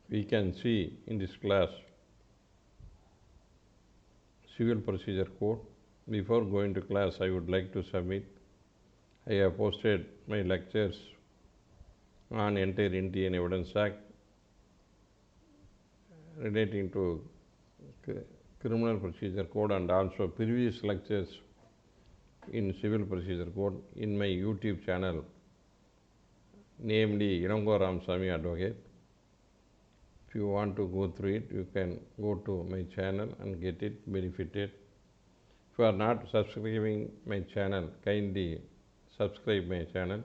we can see in this class Civil Procedure Code. Before going to class, I would like to submit. I have posted my lectures on entire Indian Evidence Act relating to Criminal Procedure Code and also previous lectures in Civil Procedure Code in my YouTube channel, namely Ilango Ramasamy Advocate. If you want to go through it, you can go to my channel and get it benefited. If you are not subscribing my channel, kindly subscribe my channel.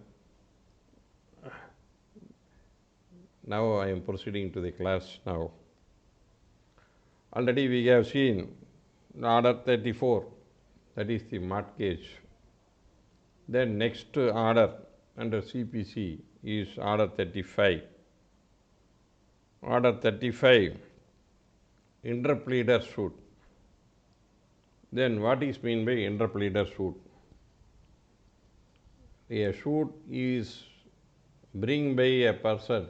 Now I am proceeding to the class now. Already we have seen order 34, that is the mortgage. Then next order under CPC is order 35. Order 35, interpleader suit. Then what is meant by interpleader suit? A suit is bring by a person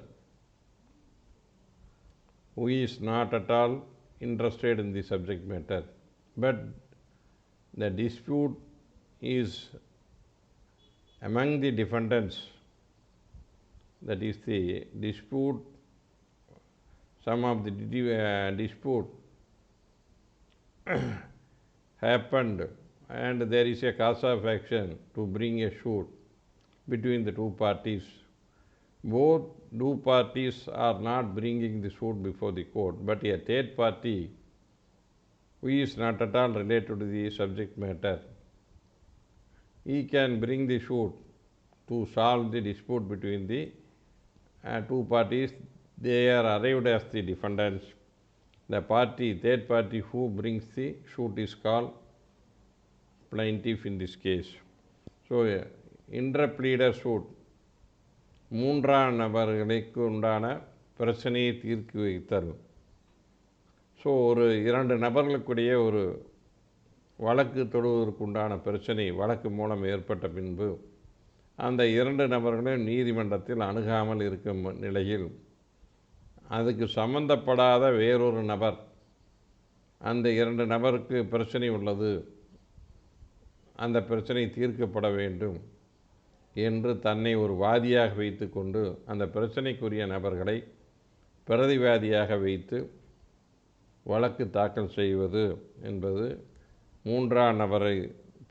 who is not at all interested in the subject matter, but the dispute is among the defendants. That is the dispute, some of the dispute happened and there is a cause of action to bring a suit between the two parties. Both two parties are not bringing the suit before the court, but a third party who is not at all related to the subject matter, he can bring the suit to solve the dispute between the two parties. They are arrived as the defendants. The party, third party who brings the suit is called plaintiff in this case. So, interpleader suit, மூன்றாம் நபர்களுக்கு உண்டான பிரச்சனையை தீர்க்க வைத்தல். So ஒரு இரண்டு நபர்களுக்குடைய ஒரு வழக்கு தொடுவதற்கு உண்டான பிரச்சனை வழக்கு மூலம் ஏற்பட்ட பின்பு அந்த இரண்டு நபர்களும் நீதிமன்றத்தில் அணுகாமல் இருக்கும் நிலையில் அதுக்கு சம்பந்தப்படாத வேறொரு நபர் அந்த இரண்டு நபருக்கு பிரச்சனை உள்ளது, அந்த பிரச்சனை தீர்க்கப்பட வேண்டும் என்று தன்னை ஒரு வாதியாக வைத்து கொண்டு அந்த பிரச்சனைக்குரிய நபர்களை பிரதிவாதியாக வைத்து வழக்கு தாக்கல் செய்வது என்பது மூன்றாம் நபரை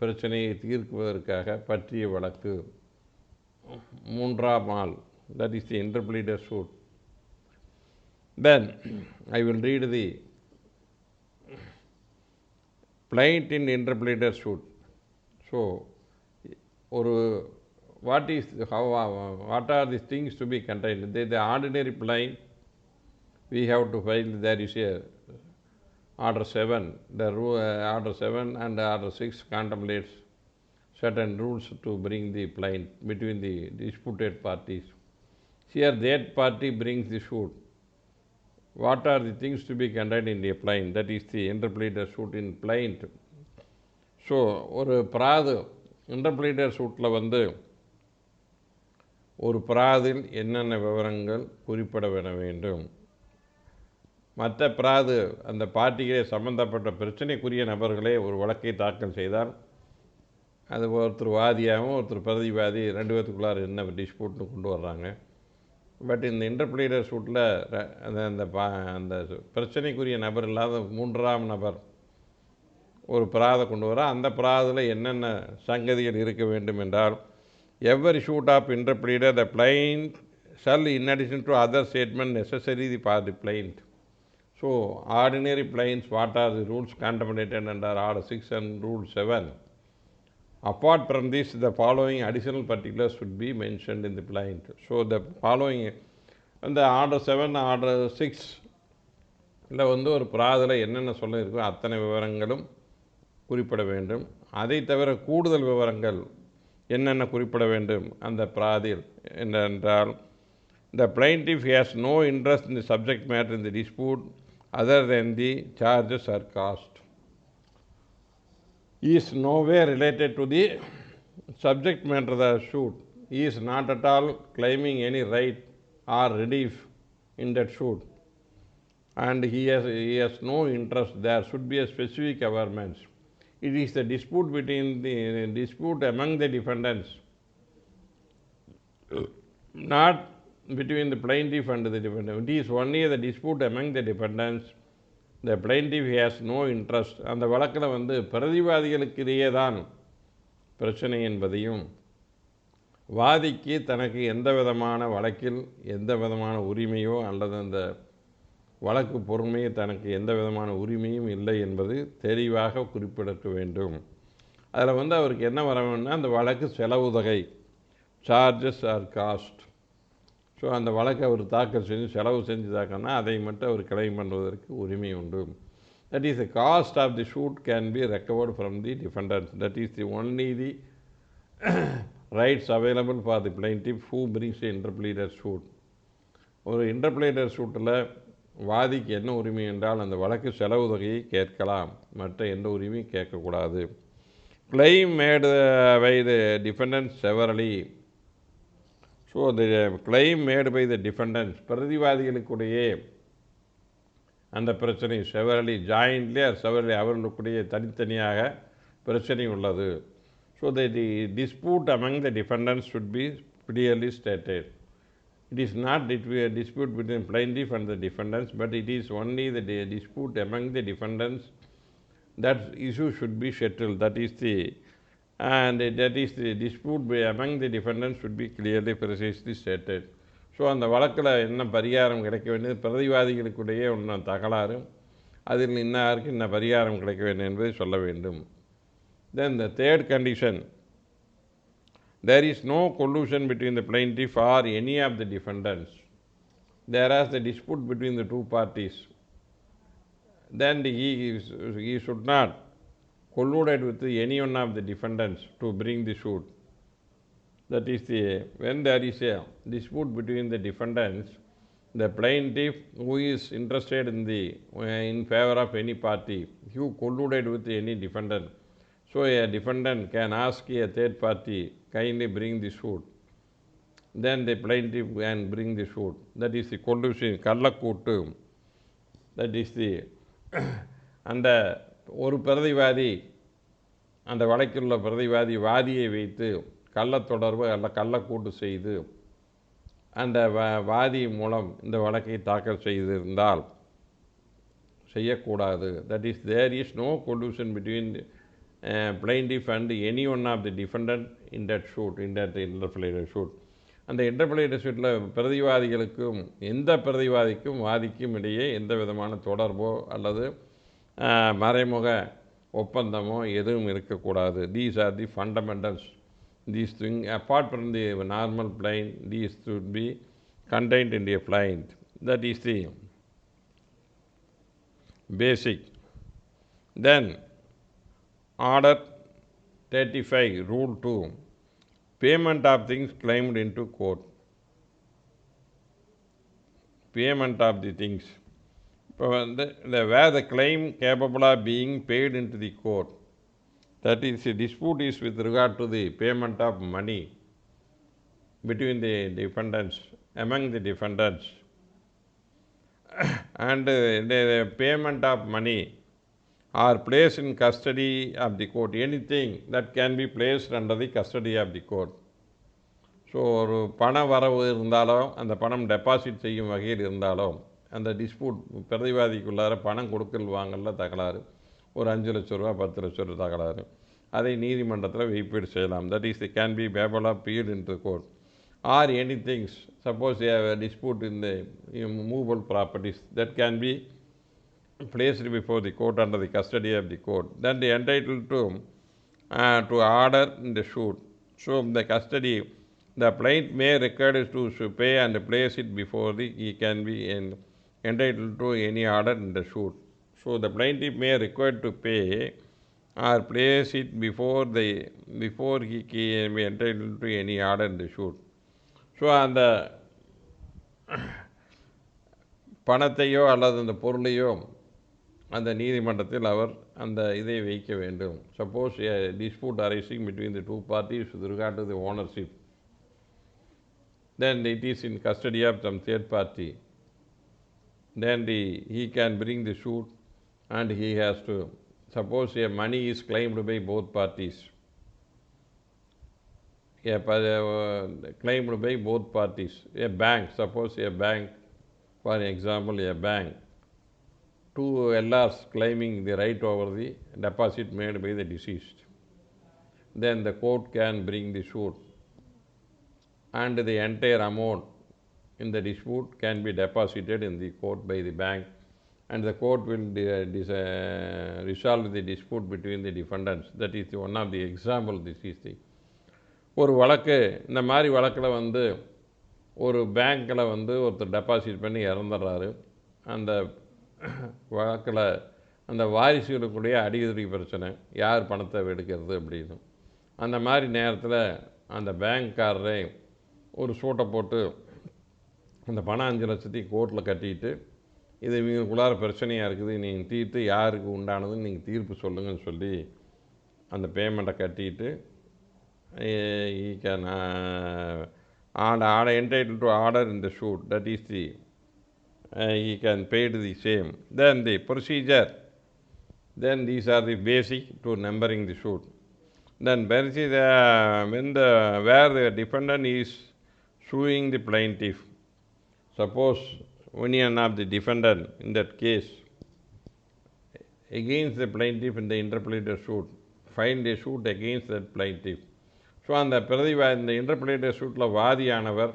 பிரச்சனையை தீர்க்குவதற்காக பற்றிய வழக்கு. மூன்றாம் ஆள், that is the interpleader suit. Then I will read the plaint in interpleader suit. So, what are the things to be contained? The ordinary plaint, we have to file, there is a order 7, order 7 and order 6 contemplates certain rules to bring the plaint between the disputed parties. Here that party brings the suit. What are the things to be contained in the plaint? That is the interpleader suit in plaint. So, ஒரு பிராது இன்டர்பிளேட்டர் சூட்டில் வந்து ஒரு பிராதில் என்னென்ன விவரங்கள் குறிப்பிட வேண்டும், மற்ற பிராது அந்த பார்ட்டிகளே சம்பந்தப்பட்ட பிரச்சனைக்குரிய நபர்களே ஒரு வழக்கை தாக்கல் செய்தால் அது ஒருத்தர் வாதியாகவும் ஒருத்தர் பிரதிவாதி ரெண்டு பேர்த்துக்குள்ளார என்ன டிஸ்பியூட்னு கொண்டு வர்றாங்க. பட் இந்த இன்டர்பிளேட்டர் சூட்டில் அந்த பிரச்சனைக்குரிய நபர் இல்லாத மூன்றாம் நபர் ஒரு பிராதை கொண்டு வர, அந்த பிராதில் என்னென்ன சங்கதிகள் இருக்க வேண்டும் என்றால், every suit of interpleader the plaint shall in addition to other statement necessary for the plaint. So, ordinary plaints, what are the rules contemplated under order 6 and rule 7? Apart from this, the following additional particulars should be mentioned in the plaint. So, the following, in the order 7, order 6, இதில் வந்து ஒரு பிராதில் என்னென்ன சொல்ல இருக்கோ அத்தனை விவரங்களும் குறிப்பிட வேண்டும். அதை தவிர கூடுதல் விவரங்கள் என்னென்ன குறிப்பிட வேண்டும் அந்த பிராதில் என்றால், the plaintiff has no interest in the subject matter in the dispute other than the charges or cost. He is nowhere related to the subject matter of the suit. He is not at all claiming any right or relief in that suit. and he has no interest, there should be a specific awareness. It is the dispute among the defendants, not between the plaintiff and the defendant. It is only the dispute among the defendants. The plaintiff has no interest. அந்த வழக்கில் பிரதிவாதிகளுக்கிடையே தான் பிரச்சனை என்பதையும், வாதிக்கு தனக்கு எந்த விதமான வழக்கில் எந்த விதமான உரிமையோ அல்லது அந்த வழக்கு பொறுமையை தனக்கு எந்த விதமான உரிமையும் இல்லை என்பது தெளிவாக குறிப்பிடக்க வேண்டும். அதில் அவருக்கு என்ன வர வேணும்னா, அந்த வழக்கு செலவுதொகை, சார்ஜஸ் ஆர் காஸ்ட். ஸோ அந்த வழக்கை அவர் தாக்கல் செஞ்சு செலவு செஞ்சு தாக்கணும்னா அதை மட்டும் அவர் கிளைம் பண்ணுவதற்கு உரிமை உண்டு. That is the cost of the suit can be recovered from the defendants. That is the only the rights available for the plaintiff who brings interpleader suit. ஒரு இன்டர்பிளீடர் ஷூட்டில் வாதிக்கு என்ன உரிமை என்றால், அந்த வழக்கு செலவு தொகையை கேட்கலாம், மற்ற எந்த உரிமையும் கேட்கக்கூடாது. Claim made by the defendants severally. So the claim made by the defendants, பிரதிவாதிகளுக்குடையே அந்த பிரச்சனை செவரலி, ஜாயின்ட்லி ஆர் செவரலி, அவர்களுக்குடைய தனித்தனியாக பிரச்சனை உள்ளது. So the dispute among the defendants should be clearly stated. It is not a dispute between plaintiff and the defendants, but it is only the dispute among the defendants. That issue should be settled. That is the dispute among the defendants should be clearly, precisely stated. So அந்த வழக்கில் என்ன பரிகாரம் கிடைக்க வேண்டியது, பிரதிவாதிகளுக்குடையே ஒன்று தகராறு, அதில் இன்னாருக்கு என்ன பரிகாரம் கிடைக்க வேண்டும் என்பதை சொல்ல வேண்டும். Then the third condition, there is no collusion between the plaintiff or any of the defendants. There is the dispute between the two parties. Then he should not colluded with any one of the defendants to bring the suit. That is when there is a dispute between the defendants, the plaintiff who is interested in favor of any party, who colluded with any defendant. So a defendant can ask a third party, kindly bring the suit. Then the plaintiff can bring the suit. That is the collusion, கள்ளக்கூட்டு. That is அந்த ஒரு பிரதிவாதி, அந்த வழக்கிலுள்ள பிரதிவாதி வாதியை வைத்து கள்ளத்தொடர்பு அல்ல கள்ளக்கூட்டு செய்து அந்த வாதி மூலம் இந்த வழக்கை தாக்கல் செய்திருந்தால் செய்யக்கூடாது. That is, there is no collusion between plaintiff and any one of the defendant in that suit, in that interpleader suit. அந்த இன்டர்பிளேடர் சூட்டில் பிரதிவாதிகளுக்கும் எந்த பிரதிவாதிக்கும் வாதிக்கும் இடையே எந்த விதமான தொடர்போ அல்லது மறைமுக ஒப்பந்தமோ எதுவும் இருக்கக்கூடாது. These are the fundamentals. These things, apart from the normal plaint, these should be contained in the plaint. That is the basic. Then Order 35, Rule 2, payment of things claimed into court. Payment of the things. Where the claim capable of being paid into the court. That is, a dispute is with regard to the payment of money between the defendants, among the defendants. And the payment of money or placed in custody of the court, anything that can be placed under the custody of the court. So ஒரு பண வரவு இருந்தாலோ அந்த பணம் deposit செய்யும் வகையில் இருந்தாலோ அந்த டிஸ்பியூட் பிரதிவாதிக்குள்ளார பணம் கொடுக்கல் வாங்கல தகராறு, ஒரு 5 லட்ச ரூபா 10 லட்ச ரூபா தகராறு, அதை நீதிமன்றத்தில் வைப்பீடு செய்யலாம். That is can be payable of put in to court or any things. Suppose dispute in the movable properties that can be placed before the court under the custody of the court. Then they entitled to order in the suit. So the custody, the plaintiff may require to pay and place it before he can be entitled to any order in the suit. So the plaintiff may require to pay or place it before he can be entitled to any order in the suit. So அந்த பணத்தையோ அல்லது அந்த பொருளையோ அந்த நீதிமன்றத்தில் அவர் அந்த இதை வைக்க வேண்டும். Suppose dispute arising between the two parties with regard to the ownership, then it is in custody of some third party. then he can bring the suit, and he has to, suppose a money is claimed by both parties, claimed by both parties. A bank, suppose a bank, for example, a bank, two LRs claiming the right over the deposit made by the deceased. Then the court can bring the suit, and the entire amount in the dispute can be deposited in the court by the bank, and the court will resolve the dispute between the defendants. That is one of the example. This is the ஒரு வழக்கு. இந்த மாதிரி வழக்கில் வந்து ஒரு பேங்க்கில் வந்து ஒருத்தர் டெபாசிட் பண்ணி இறந்துடுறாரு. அந்த வழக்கில் அந்த வாரிசுகளுக்குடைய அடியுறுதி பிரச்சனை, யார் பணத்தை எடுக்கிறது அப்படின்னு. அந்த மாதிரி நேரத்தில் அந்த பேங்க்காரரே ஒரு சூட்டை போட்டு அந்த பணம் 5 லட்சத்தையும் கோர்ட்டில் கட்டிட்டு, இது இவங்களுக்குள்ளார பிரச்சனையாக இருக்குது, நீங்கள் தீர்த்து யாருக்கு உண்டானதுன்னு நீங்கள் தீர்ப்பு சொல்லுங்கன்னு சொல்லி அந்த பேமெண்ட்டை கட்டிட்டு, he can entitled to order in the suit. That is the he can pay to the same. Then the procedure, then these are the basic to numbering the suit. Then where the defendant is suing the plaintiff, suppose union of the defendant in that case against the plaintiff in the interpleader suit, filed a suit against that plaintiff. So அந்த இந்த இன்டர்பிளேட்டர் சூட்டில் வாதியானவர்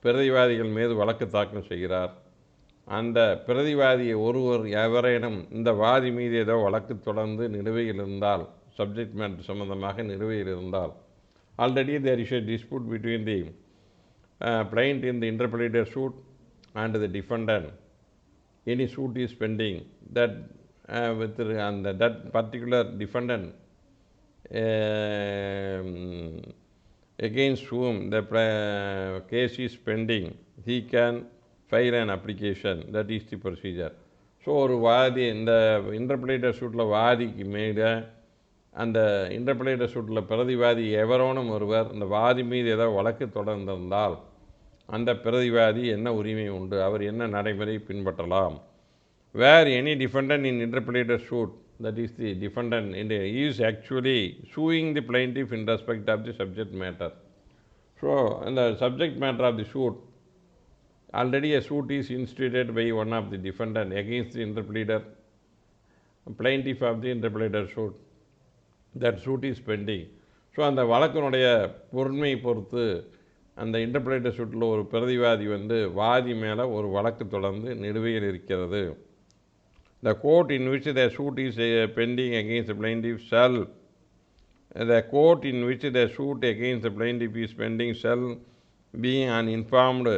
பிரதிவாதிகள் மீது வழக்கு தாக்கல் செய்கிறார். அந்த பிரதிவாதியை எவரேனும் இந்த வாதி மீது ஏதோ வழக்கு தொடர்ந்து நிலுவையில் இருந்தால், சப்ஜெக்ட் மேட்டர் சம்பந்தமாக நிலுவையில் இருந்தால், already there is a dispute between the plaintiff in the interpleader suit and the defendant, any suit is pending, that that particular defendant against whom the case is pending, he can file an application. That is the procedure. So ஒரு வாதி இந்த இன்டர்பிளேட்டர் சூட்டில் வாதிக்கு மேலே அந்த இன்டர்பிளேட்டர் சூட்டில் பிரதிவாதி எவரோனும் ஒருவர் இந்த வாதி மீது ஏதோ வழக்கு தொடர்ந்திருந்தால் அந்த பிரதிவாதி என்ன உரிமை உண்டு, அவர் என்ன நடைமுறை பின்பற்றலாம். Where any defendant in interpleader suit, that is the defendant is actually suing the plaintiff in respect of the subject matter. So in the subject matter of the suit, already a suit is instituted by one of the defendant against the interpleader, plaintiff of the interpleader suit. That suit is pending. So அந்த வழக்கினுடைய பொறுமையை பொறுத்து அந்த இன்டர்பிளேட்டர் சூட்டில் ஒரு பிரதிவாதி வந்து வாதி மேலே ஒரு வழக்கு தொடர்ந்து நிலுவையில் இருக்கிறது. The court in which the suit is pending against the plaintiff shall, the court in which the suit against the plaintiff is pending shall be informed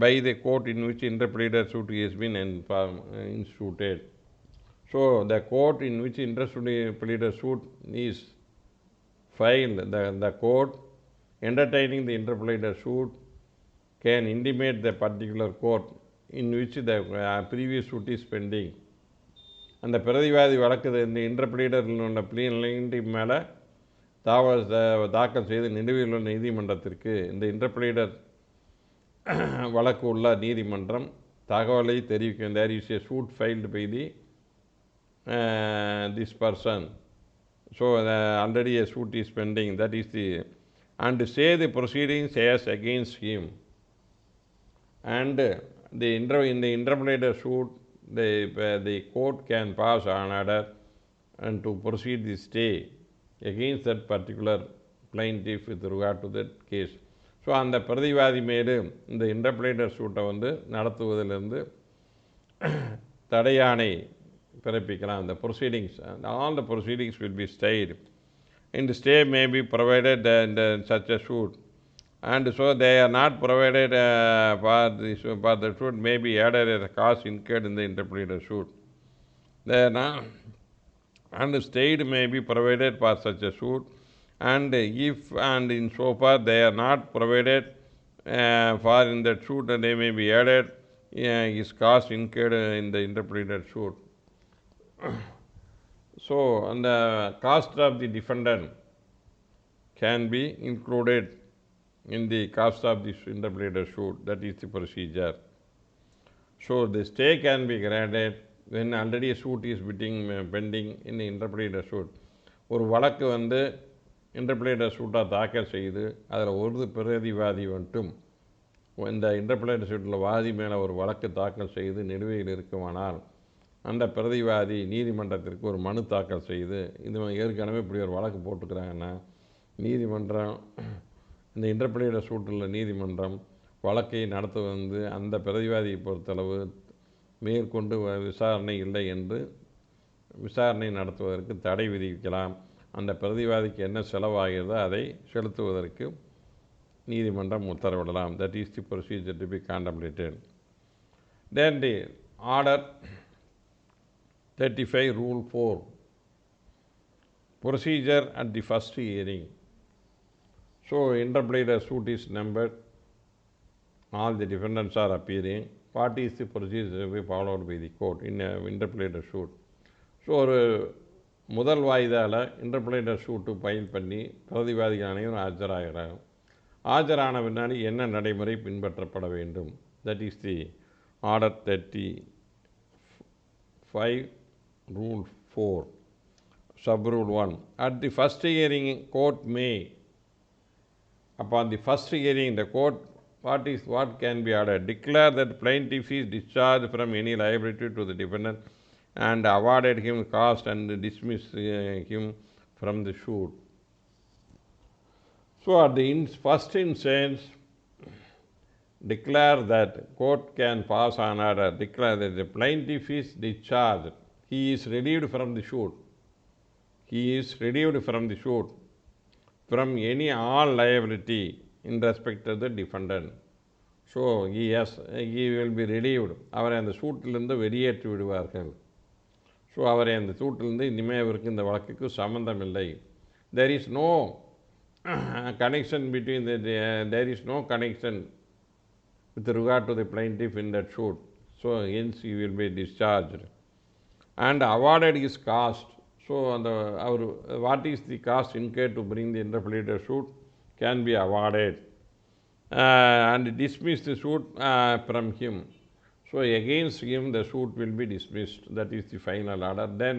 by the court in which interpleader suit has been instituted. So the court in which interpleader suit is filed, the court entertaining the interpleader suit can intimate the particular court in which the previous suit is pending. அந்த பிரதிவாதி வழக்கு இந்த இன்டர்பிளேட்டரில் உள்ள plaintiff மேலே தாக்கல் செய்து நிலுவையில் உள்ள நீதிமன்றத்திற்கு இந்த இன்டர்பிளேட்டர் வழக்கு உள்ள நீதிமன்றம் தகவலை தெரிவிக்கும். There is a suit filed by this person. So already a suit is pending. That is the, and say the proceedings as against him. And in the interpleader suit, the court can pass an order and to proceed the stay against that particular plaintiff with regard to that case. So அந்த பிரதிவாதி மேலே இந்த இன்டர்பிளேட்டர் சூட்டை வந்து நடத்துவதிலிருந்து தடையாணை பிறப்பிக்கலாம். The proceedings, all the proceedings will be stayed. And the stay may be provided in such a suit. And so they are not provided for the suit may be added as a cost incurred in the interpleader suit. They are not, and stayed may be provided for such a suit, and if and in so far they are not provided for in that suit, they may be added is cost incurred in the interpleader suit. So and the cost of the defendant can be included in the cost of this interpleader suit. That is the procedure. So the stay can be granted when already a suit is pending in the interpleader suit. ஒரு வழக்கு வந்து இன்டர்பிளேடர் சூட்டாக தாக்கல் செய்து அதில் ஒரு பிரதிவாதி மட்டும் இந்த இன்டர்பிளேடர் சூட்டில் வாதி மேலே ஒரு வழக்கு தாக்கல் செய்து நிலுவையில் இருக்குமானால் அந்த பிரதிவாதி நீதிமன்றத்திற்கு ஒரு மனு தாக்கல் செய்து இது ஏற்கனவே இப்படி ஒரு வழக்கு போட்டுக்கிறாங்கன்னா நீதிமன்றம் இந்த இன்டர்பிளேடர் சூட்டில் நீதிமன்றம் வழக்கை நடத்துவது வந்து அந்த பிரதிவாதியை பொறுத்தளவு மேற்கொண்டு விசாரணை இல்லை என்று விசாரணை நடத்துவதற்கு தடை விதிக்கலாம். அந்த பிரதிவாதிக்கு என்ன செலவாகிறதோ அதை செலுத்துவதற்கு நீதிமன்றம் உத்தரவிடலாம். That is the procedure to be contemplated. Then the order 35 rule 4 procedure at the first hearing. So interpleader suit is numbered, all the defendants are appearing. What is the procedure to be followed by the court in a interpleader suit? So ஒரு முதல் வாய்தாவில் இன்டர்பிளேடர் shoot file பண்ணி பிரதிவாதிகள் அனைவரும் ஆஜராகிறாங்க. ஆஜரான பின்னாடி என்ன நடைமுறை பின்பற்றப்பட வேண்டும்? That is the order 35 rule 4 sub rule 1. At the first hearing court May, upon the first hearing the court what can be ordered? Declare that plaintiff is discharged from any liability to the defendant and awarded him cost and dismissed him from the suit. So at the first instance, declare that court can pass on order, declare that the plaintiff is discharged, he is relieved from the suit, he is relieved from the suit from any all liability in respect of the defendant. So he will be relieved. அவரை அந்த சூட்டிலிருந்து வெளியேற்றி விடுவார்கள். So அவரை அந்த சூட்டிலிருந்து இனிமேல் அவருக்கு இந்த வழக்குக்கு சம்மந்தம் இல்லை. there is no connection between there is no connection with regard to the plaintiff in that suit. So hence he will be discharged and awarded his cost. So what is the cost incurred to bring the interpleader suit can be awarded and dismiss the suit from him. So against him the suit will be dismissed. That is the final order. Then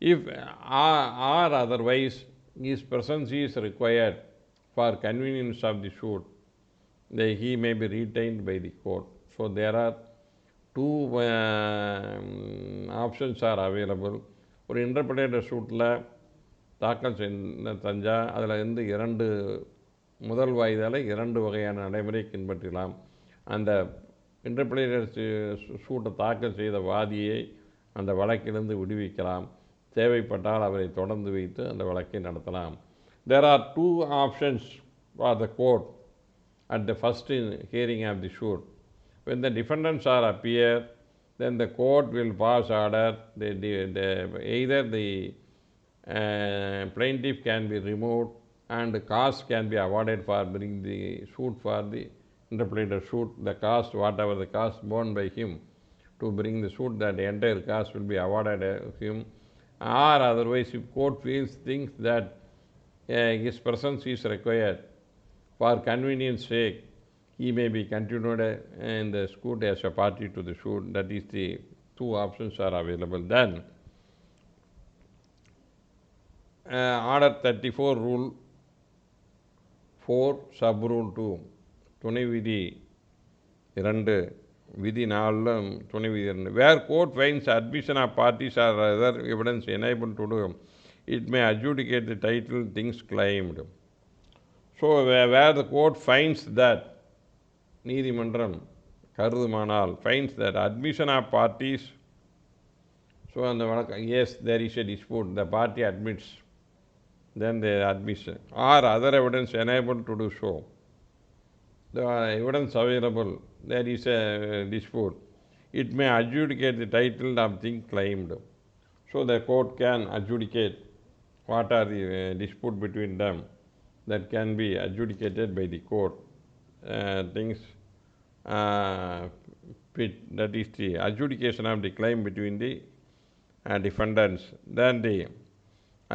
if or otherwise his presence is required for convenience of the suit, he may be retained by the court. So there are two options are available. ஒரு இன்டர்பிளேட்டர் சூட்டில் தாக்கல் செஞ்சால் அதில் இருந்து முதல் வாய்தால் 2 வகையான நடைமுறை பின்பற்றலாம். அந்த இன்டர்பிளேட்டர் சூட்டை தாக்கல் செய்த வாதியை அந்த வழக்கிலிருந்து விடுவிக்கலாம். தேவைப்பட்டால் அவரை தொடர்ந்து வைத்து அந்த வழக்கை நடத்தலாம். There are 2 options for the court at the first hearing of the suit. When the defendants are appear, then the court will pass order. Either the plaintiff can be removed and cost can be awarded for bringing the suit for the interpleader suit. The cost, whatever the cost borne by him to bring the suit, that entire cost will be awarded him. Or otherwise, if court thinks that his presence is required for convenience sake, he may be continued in the suit as a party to the suit. That is the 2 options are available. Then order 34 rule 4 sub rule 2 துணை விதி 2 விதி 4 துணை விதி 2. Where court finds admission of parties or other evidence enabled to do, it may adjudicate the title things claimed. So where the court finds that, நீதிமன்றம் கருதுமானால், finds that admission of parties, so அந்த வழக்கு yes there is a dispute, the party admits, then the admission or other evidence enabled to do so, the evidence available, there is a dispute, it may adjudicate the title of thing claimed. So the court can adjudicate what are the dispute between them that can be adjudicated by the court. Things that is the adjudication of the claim between the defendants. Then they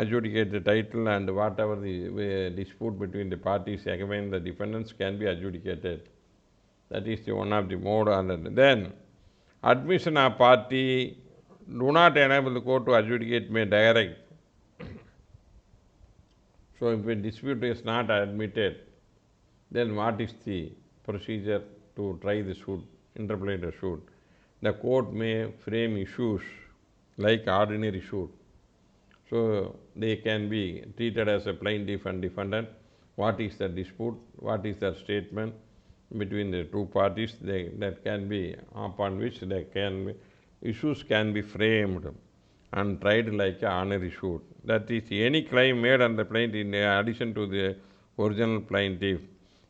adjudicate the title and whatever the dispute between the parties against the defendants can be adjudicated. That is the one of the mode. And then admission of party do not enable the court to adjudicate may direct. So if a dispute is not admitted, then what is the procedure to try the suit, interpleader suit? The court may frame issues like ordinary suit. So they can be treated as a plaintiff and defendant. What is the dispute? What is the statement between the two parties? That can be upon which issues can be framed and tried like an ordinary suit. That is, any claim made on the plaintiff in addition to the original plaintiff.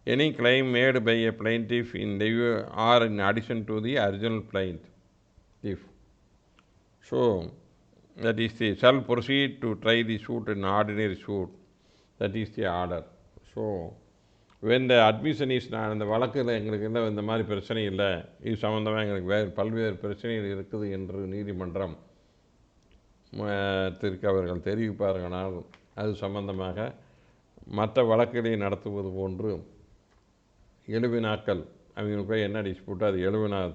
Any claim made by a plaintiff in lieu or in addition to the original plaintiff. So that is the shall proceed to try the suit in ordinary suit. That is the order. So when the admission is not, அந்த வழக்கில் எங்களுக்கு இந்த மாதிரி பிரச்சனை இல்லை, இது சம்மந்தமாக எங்களுக்கு பல்வேறு பிரச்சனைகள் இருக்குது என்று நீதிமன்றம் அவர்கள் தெரிவிப்பார்களால் அது சம்பந்தமாக மற்ற வழக்குகளை நடத்துவது போன்று 7 நாட்கள் அவங்களுக்கு போய் என்ன டிஸ்பியூட்டோ அது 7 நாள்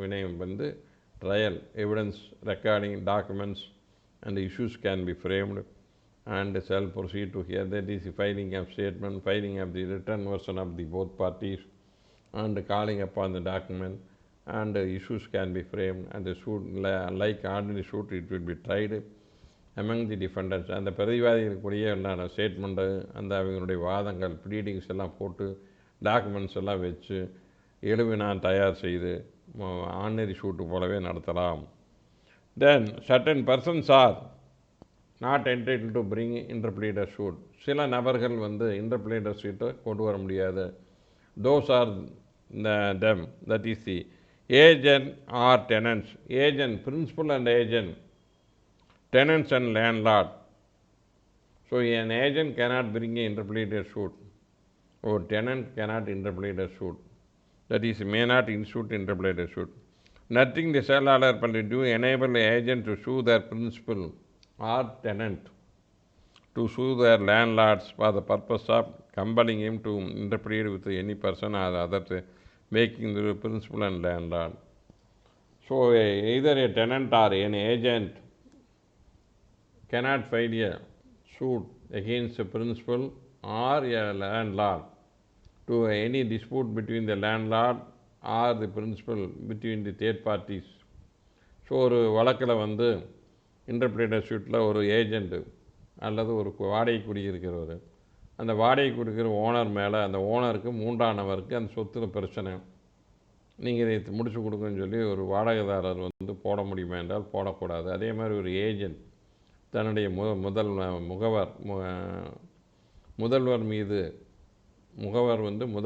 வினயம் வந்து trial evidence recording documents and issues can be framed and shall proceed to hear, that is the filing of statement, filing of the written version of the both parties, and calling upon the document, and issues can be framed, and the suit, like ordinary suit, it will be tried among the defendants. அந்த பிரதிவாதிகளுக்குரிய statement அந்த அவங்களுடைய வாதங்கள் bleedings எல்லாம் போட்டு documents எல்லாம் வச்சு எழுவினான் தயார் செய்து ஆர்டினரி ஷூட்டு போலவே நடத்தலாம். Then certain persons are not entitled to bring interpleader suit. சில நபர்கள் வந்து interpleader suit கொண்டு வர முடியாது. Those are them, that is the agent or tenants. Agent, principal and agent, tenants and landlord. So an agent cannot bring an interpleader suit, or tenant cannot interpleader suit. That is, may not institute interpleader suit. Nothing the sale order permit to enable the agent to sue their principal or tenant to sue their landlords for the purpose of compelling him to interplead with any person or other, making the principal and landlord. So either a tenant or an agent cannot file a suit against a principal or a landlord to any dispute between the landlord or the principal between the third parties. So ஒரு வழக்கில் வந்து இன்டர்பிளேட்டர் சூட்டில் ஒரு agent அல்லது ஒரு வாடகை குடியிருக்கிறவர், அந்த வாடகை குடிக்கிற ஓனர் மேலே அந்த ஓனருக்கு 3ஆம் நபருக்கு அந்த சொத்தில் பிரச்சனை, நீங்கள் இதை முடிச்சு கொடுங்கன்னு சொல்லி ஒரு வாடகைதாரர் வந்து போட முடியுமா என்றால் போடக்கூடாது. அதே மாதிரி ஒரு ஏஜெண்ட் தன்னுடைய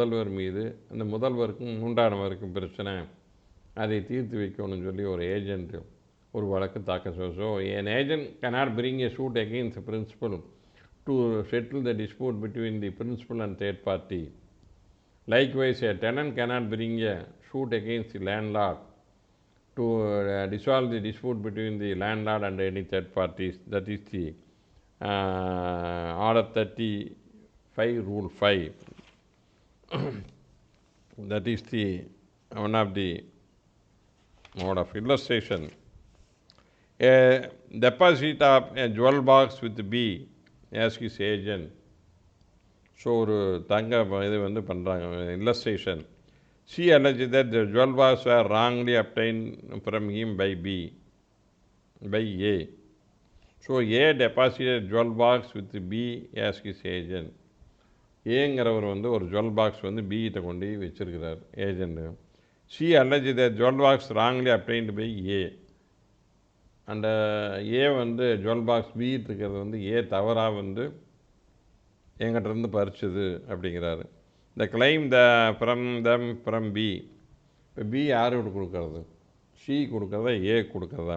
முதல்வர் மீது அந்த முதல்வருக்கும் 3ஆம் நபருக்கும் பிரச்சனை, அதை தீர்த்து வைக்கணும்னு சொல்லி ஒரு ஏஜெண்ட் ஒரு வழக்கு தாக்கல் செய்யும். So an agent cannot bring a suit against the principal to settle the dispute between the principal and third party. Likewise, a tenant cannot bring a suit against the landlord to dissolve the dispute between the landlord and any third parties. That is the Order 35, Rule 5. That is the one of the mode of illustration. A deposit of a jewel box with B as his agent. So ஒரு தங்க இது வந்து பண்ணுறாங்க illustration. She alleged that the jewel box were wrongly obtained from him by A. So A deposited jewel box with B as his agent. ஏங்கிறவர் வந்து ஒரு jewel box வந்து பிகிட்ட கொண்டு வச்சிருக்கிறார் agent. She alleged that jewel box wrongly obtained by A. அந்த ஏ வந்து jewel box பிகிட்டு இருக்கிறது வந்து ஏ தவறாக வந்து எங்கிட்டருந்து பறிச்சது அப்படிங்கிறாரு. The claim from B. இப்போ பி யாரோட கொடுக்கறது? சி கொடுக்கறதா ஏ கொடுக்கறதா?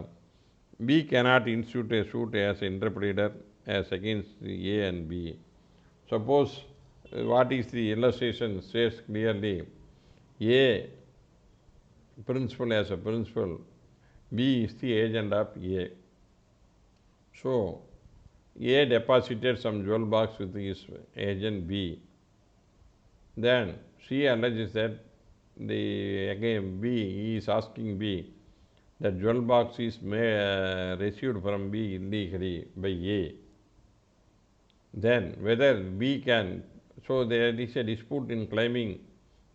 B cannot institute a suit as an interpleader as against A and B. Suppose what is the illustration says clearly, A principal as a principal, B is the agent of A. So A deposited some jewel box with his agent B. Then she alleges that again B, he is asking B that jewel box is received from B illegally by A. Then whether B can, so there is a dispute in claiming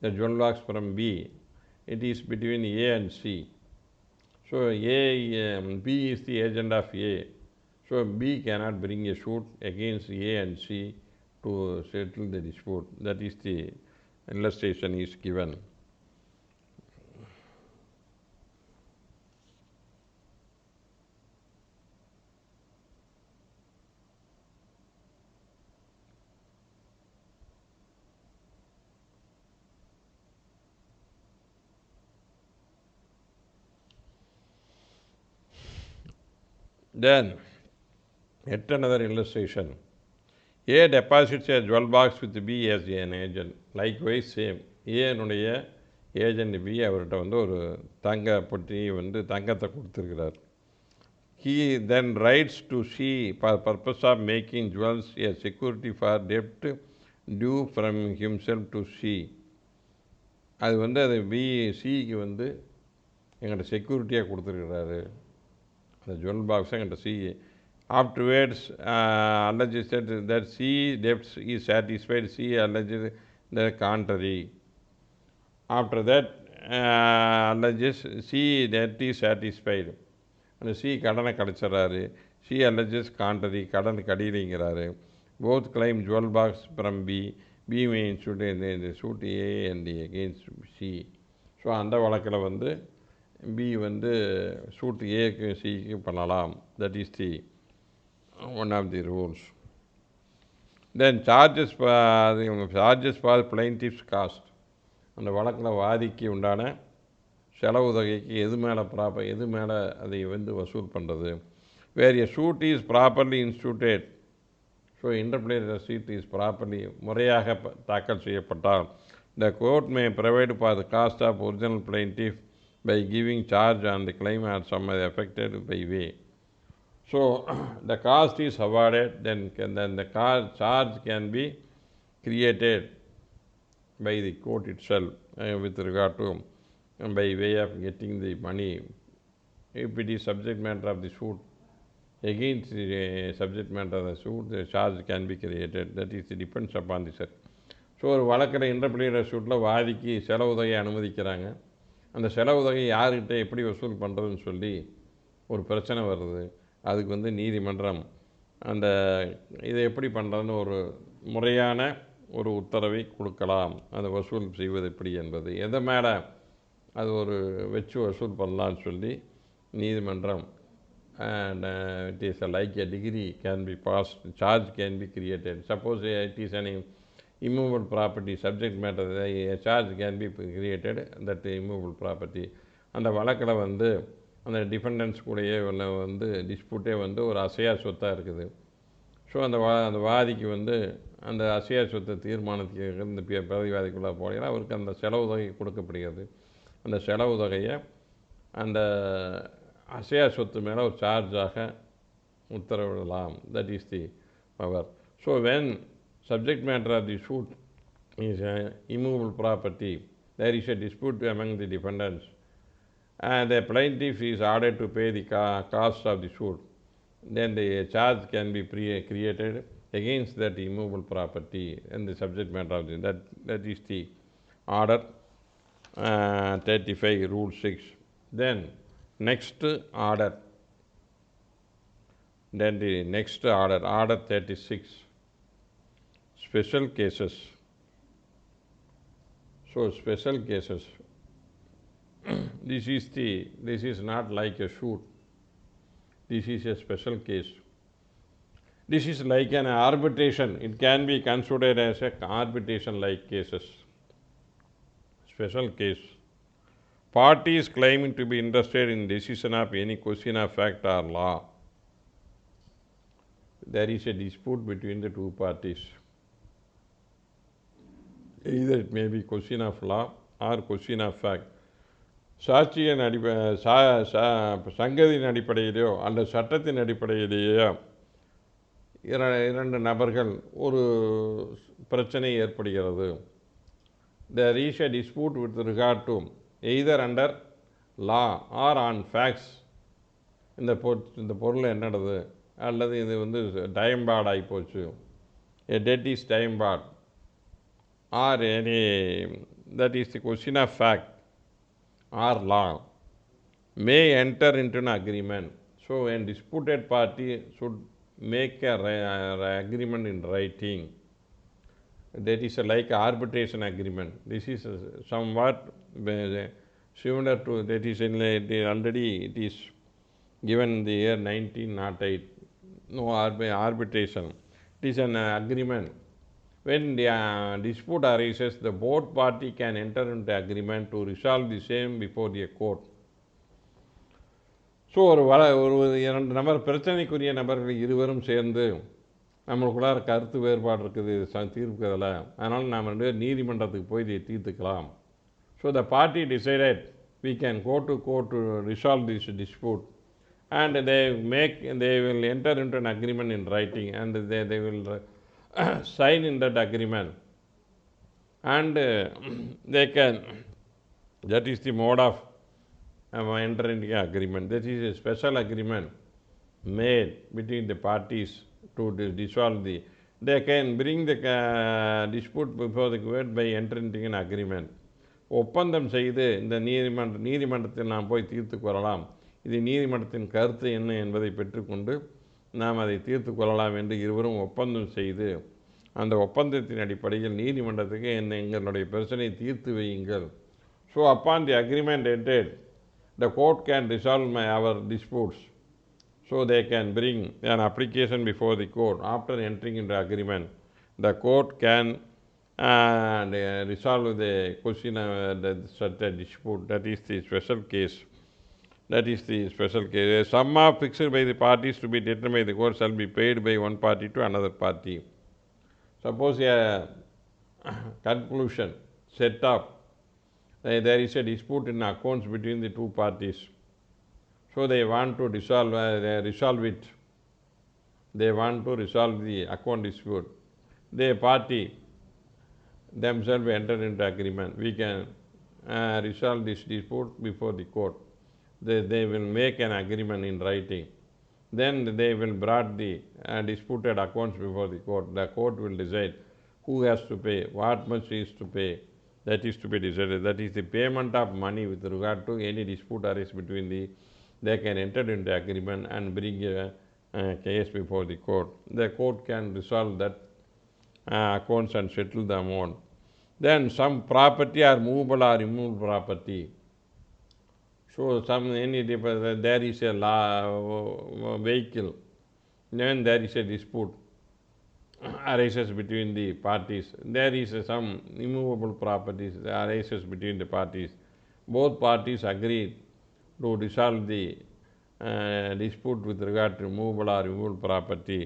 the jewel box from B. It is between A and C. So B is the agent of A. So B cannot bring a suit against A and C to settle the dispute. That is the illustration is given. Then, yet another illustration. A deposits a jewel box with B as an agent. Likewise, same. ஏனுடைய agent B அவர்கிட்ட வந்து ஒரு தங்க பொட்டி வந்து தங்கத்தை கொடுத்துருக்கிறார். He then writes to C for purpose of making jewels a security for debt due from himself to C. அது வந்து அது சிக்கு வந்து எங்கள்கிட்ட செக்யூரிட்டியாக கொடுத்துருக்கிறாரு. அந்த ஜுவல் பாக்ஸை எங்கள்கிட்ட C. Afterwards, alleges that C debts is satisfied. C alleges the contrary. After that, alleges C debt is satisfied. அந்த C கடனை கழிச்சிட்றாரு. C alleges contrary, கடன் கடிலிங்கிறாரு. Both claim jewel box from B. B may suit A and against C. So அந்த வழக்கில் வந்து B வந்து suit ஏக்கு சிக்கு பண்ணலாம். That is the one of the rules. Then charges for plaintiff's cost. அந்த வழக்கில் வாதிக்கு உண்டான செலவு தொகைக்கு எது மேலே அதை வந்து வசூல் பண்ணுறது. Where a suit is properly instituted, so interpleader suit is properly முறையாக தாக்கல் செய்யப்பட்டால், the court may provide for the cost of original plaintiff by giving charge on the claim or some affected by way. So the cost is awarded, then the charge can be created by the court itself with regard to by way of getting the money. If it is subject matter of the suit, against the subject matter of the suit, the charge can be created. That is, it depends upon the set. So ஒரு வழக்கில் இன்டர்பிளேடர் சூட்டில் வாதிக்கு செலவு தொகையை அனுமதிக்கிறாங்க. அந்த செலவு தொகையை யார்கிட்ட எப்படி வசூல் பண்ணுறதுன்னு சொல்லி ஒரு பிரச்சனை வருது. அதுக்கு வந்து நீதிமன்றம் அந்த இதை எப்படி பண்ணுறதுன்னு ஒரு முறையான ஒரு உத்தரவை கொடுக்கலாம். அதை வசூல் செய்வது எப்படி என்பது எதை மேலே அது ஒரு வச்சு வசூல் பண்ணலான்னு சொல்லி நீதிமன்றம் it is like a degree can be passed, charge can be created. Suppose it is an immovable property, subject matter, a charge can be created that immovable property. அந்த வழக்கில் வந்து அந்த டிஃபெண்டன்ஸ் கூடயே வந்து டிஸ்பியூட்டே வந்து ஒரு அசையா சொத்தாக இருக்குது. ஸோ அந்த வாதிக்கு வந்து அந்த அசையா சொத்தை தீர்மானத்துக்கு இந்த பிரதிவாதிக்குள்ளே போனீங்கன்னா அவருக்கு அந்த செலவு தொகை கொடுக்கப்படுகிறது. அந்த செலவு தொகையை அந்த அசையா சொத்து மேலே ஒரு சார்ஜாக உத்தரவிடலாம். That is the power. So when subject matter of the suit is immovable property, there is a dispute among the defendants, and the plaintiff is ordered to pay the cost of the suit, then the charge can be created against that immovable property and the subject matter of that is the order 35 rule 6. Then next order, then the next order 36, special cases. So special cases, this is not like a suit. This is a special case. This is like an arbitration. It can be considered as a arbitration like cases. Special case. Parties claiming to be interested in decision of any question of fact or law. There is a dispute between the two parties. Either it may be question of law or question of fact. சாட்சியின் சங்கதியின் அடிப்படையிலேயோ அல்லது சட்டத்தின் அடிப்படையிலேயோ இரண்டு நபர்கள் ஒரு பிரச்சனை ஏற்படுகிறது. there is a dispute with regard to either under law or on facts. இந்த பொருள் என்னது அல்லது இது வந்து டைம் பார்ட் ஆகிப்போச்சு, a debt is time barred, or any that is the question of fact or law, may enter into an agreement. So a disputed party should make a agreement in writing. That is like arbitration agreement. This is somewhat similar to that is in already it is given in the year 1908. No arbitration. It is an agreement. When the dispute arises, the both party can enter into agreement to resolve the same before the court. So ஒரு இரண்டு நபர் பிரச்சனைக்குரிய நபர்கள் இருவரும் சேர்ந்து நம்மளுக்குள்ளார கருத்து வேறுபாடு இருக்குது தீர்க்கிறதில்ல, அதனால் நாம் ரெண்டு பேர் நீதிமன்றத்துக்கு போய் இதை தீர்த்துக்கலாம். So the party decided we can go to court to resolve this dispute, and they will enter into an agreement in writing, and they will sign in that agreement, and they can, that is the mode of entering into agreement. That is a special agreement made between the parties to dissolve they can bring the dispute before the court by entering into an agreement. ஒப்பந்தம் செய்து இந்த நீதிமன்றத்தில் நாம் போய் தீர்த்து கொள்ளலாம், இது நீதிமன்றத்தின் கருத்து என்ன என்பதை பெற்றுக்கொண்டு நாம் அதை தீர்த்து கொள்ளலாம் என்று இருவரும் ஒப்பந்தம் செய்து, அந்த ஒப்பந்தத்தின் அடிப்படையில் நீதிமன்றத்துக்கு எங்களுடைய பிரச்சனையை தீர்த்து வையுங்கள். So upon the agreement entered, the court can resolve our disputes. So they can bring an application before the court. After entering into agreement, the court can resolve the question of such a dispute. That is the special case. That is the special case. A sum of fixed by the parties to be determined by the court shall be paid by one party to another party. Suppose a conclusion set up, there is a dispute in accounts between the two parties. So they want to resolve it. They want to resolve the account dispute. The party themselves enter into agreement. We can resolve this dispute before the court. They will make an agreement in writing. Then they will bring the disputed accounts before the court. The court will decide who has to pay, what much is to pay. That is to be decided. That is the payment of money with regard to any dispute arises between they can enter into agreement and bring a case before the court. The court can resolve that accounts and settle the amount. Then some property are movable or immovable property. So there is a vehicle, then there is a dispute arises between the parties. There is some immovable properties that arises between the parties. Both parties agree to resolve the dispute with regard to movable or immovable property,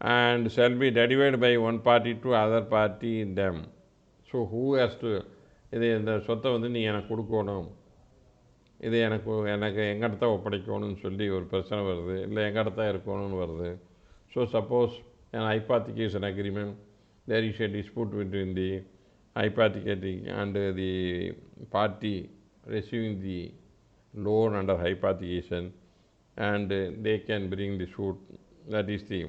and shall be delivered by one party to other party in them. So who has to, இது இந்த சொத்தை வந்து நீ எனக்கு கொடுக்கணும், இது எனக்கு எங்கிட்ட ஒப்படைக்கணும்னு சொல்லி ஒரு பிரச்சனை வருது, இல்லை எங்கிட்ட இருக்கணும்னு வருது. So suppose an hypothecation agreement, there is a dispute between the hypothecating and the party receiving the loan under hypothecation, and they can bring the suit. That is the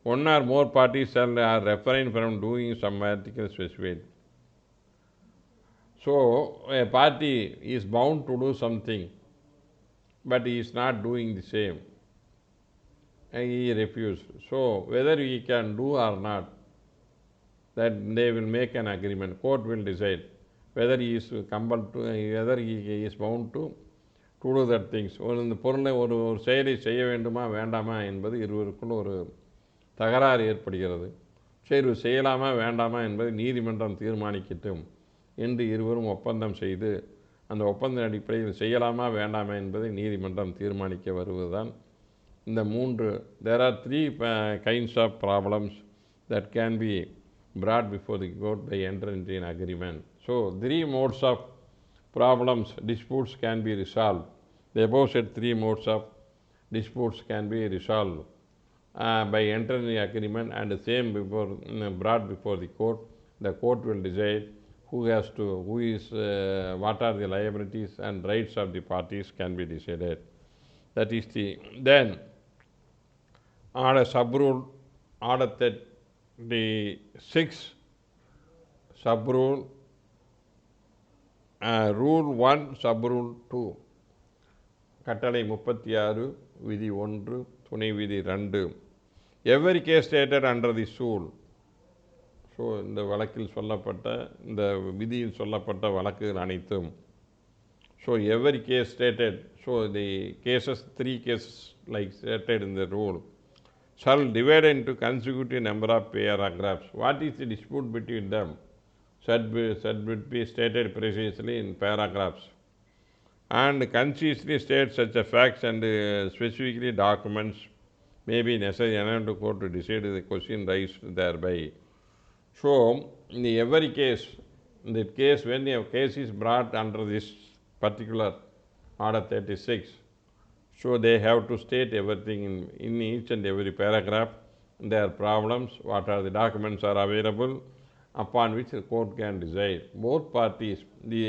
one or more parties shall refrain from doing some article specified. So a party is bound to do something, but he is not doing the same. He refused. So whether he can do or not, that they will make an agreement. Court will decide whether he is compelled to, whether he is bound to do that things. இந்த பொருளை ஒரு செயலை செய்ய வேண்டுமா வேண்டாமா என்பது இருவருக்குள்ள ஒரு தகராறு ஏற்படுகிறது. சரி செய்யலாமா வேண்டாமா என்பதை நீதிமன்றம் தீர்மானிக்கட்டும் என்று இருவரும் ஒப்பந்தம் செய்து, அந்த ஒப்பந்த அடிப்படையில் செய்யலாமா வேண்டாமா என்பதை நீதிமன்றம் தீர்மானிக்க வருவதுதான் இந்த மூன்று. There are three kinds of problems that can be brought before the court by entering into an agreement. So three modes of problems, disputes can be resolved. The above said three modes of disputes can be resolved by entering the agreement, and the same brought before the court. The court will decide what are the liabilities and rights of the parties can be decided. That is then order sub-rule, order 36, sub-rule, rule 1, sub-rule 2. கட்டளை 36 விதி 1 துணை விதி 2. Every case stated under the rule. So இந்த வழக்கில் சொல்லப்பட்ட இந்த விதியில் சொல்லப்பட்ட வழக்குகள் அனைத்தும். So every case stated, so the cases, 3 cases like stated in the rule shall divide into consecutive number of paragraphs. What is the dispute between them should be stated precisely in paragraphs, and concisely state such a facts and specifically documents may be necessary enough to court to decide the question raised thereby. So, in every case, in the case when a case is brought under this particular order 36, so they have to state everything in each and every paragraph, their problems, what are the documents are available, upon which the court can decide. Both parties,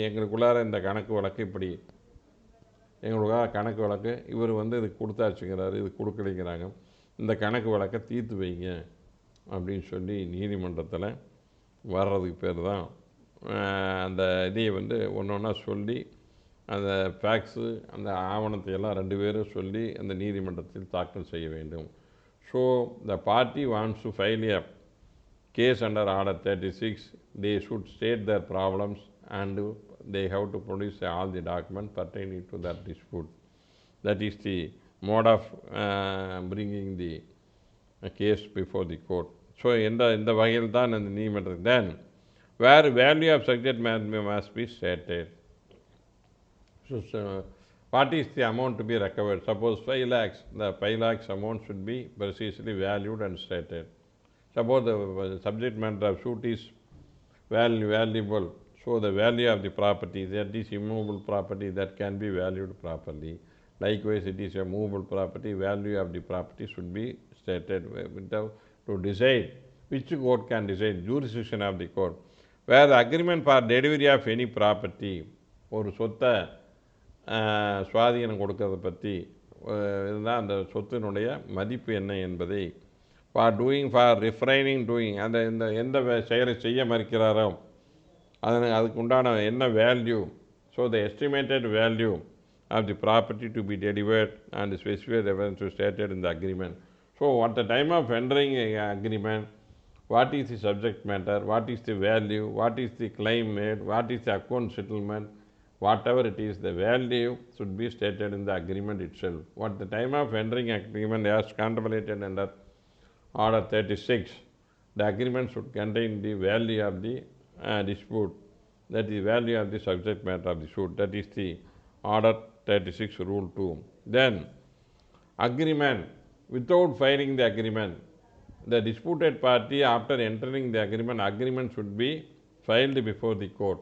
எங்களுக்குள்ளார இந்த கணக்கு வழக்கு இப்படி, எங்களுக்காக கணக்கு வழக்கு இவர் இது கொடுத்தாச்சுங்கிறாரு, இது கொடுக்கலைங்கிறாங்க, இந்த கணக்கு வழக்கை தீர்த்து வைங்க அப்படின்னு சொல்லி நீதிமன்றத்தில் வர்றதுக்கு பேர் தான் அந்த இதை ஒன்று ஒன்றா சொல்லி அந்த ஃபேக்ஸு அந்த ஆவணத்தை எல்லாம் 2 பேரும் சொல்லி அந்த நீதிமன்றத்தில் தாக்கல் செய்ய வேண்டும். So the party wants to file a case under order 36, they should state their problems and they have to produce all the documents pertaining to that dispute. That is the mode of bringing the case before the court. So இந்த வகையில் தான் அந்த நீதிமன்றத்தில் then where value of subject matter must be stated. So what is the amount to be recovered? Suppose 5 lakhs, the 5 lakhs amount should be precisely valued and stated. Suppose the subject matter of suit is valuable, so the value of the property, that is immovable property, that can be valued properly. Likewise, it is a movable property, value of the property should be stated to decide. Which court can decide? Jurisdiction of the court. Where the agreement for delivery of any property, ஒரு சொத்தை சுவாதீனம் கொடுக்கறத பற்றி இதுதான் அந்த சொத்தினுடைய மதிப்பு என்ன என்பதை for ரிஃப்ரைனிங் doing அந்த எந்த செயலை செய்ய மறுக்கிறாரோ அதுக்கு உண்டான என்ன value. So the estimated value of the property to be delivered and specified evidence stated in the agreement. So at the time of entering an agreement, what is the subject matter, what is the value, what is the claim made, what is the account settlement, whatever it is, the value should be stated in the agreement itself. At the time of entering agreement as contemplated under order 36, the agreement should contain the value of the dispute, that is value of the subject matter of the suit, that is the order 36 rule 2. Then agreement, without filing the agreement, the disputed party after entering the agreement should be filed before the court.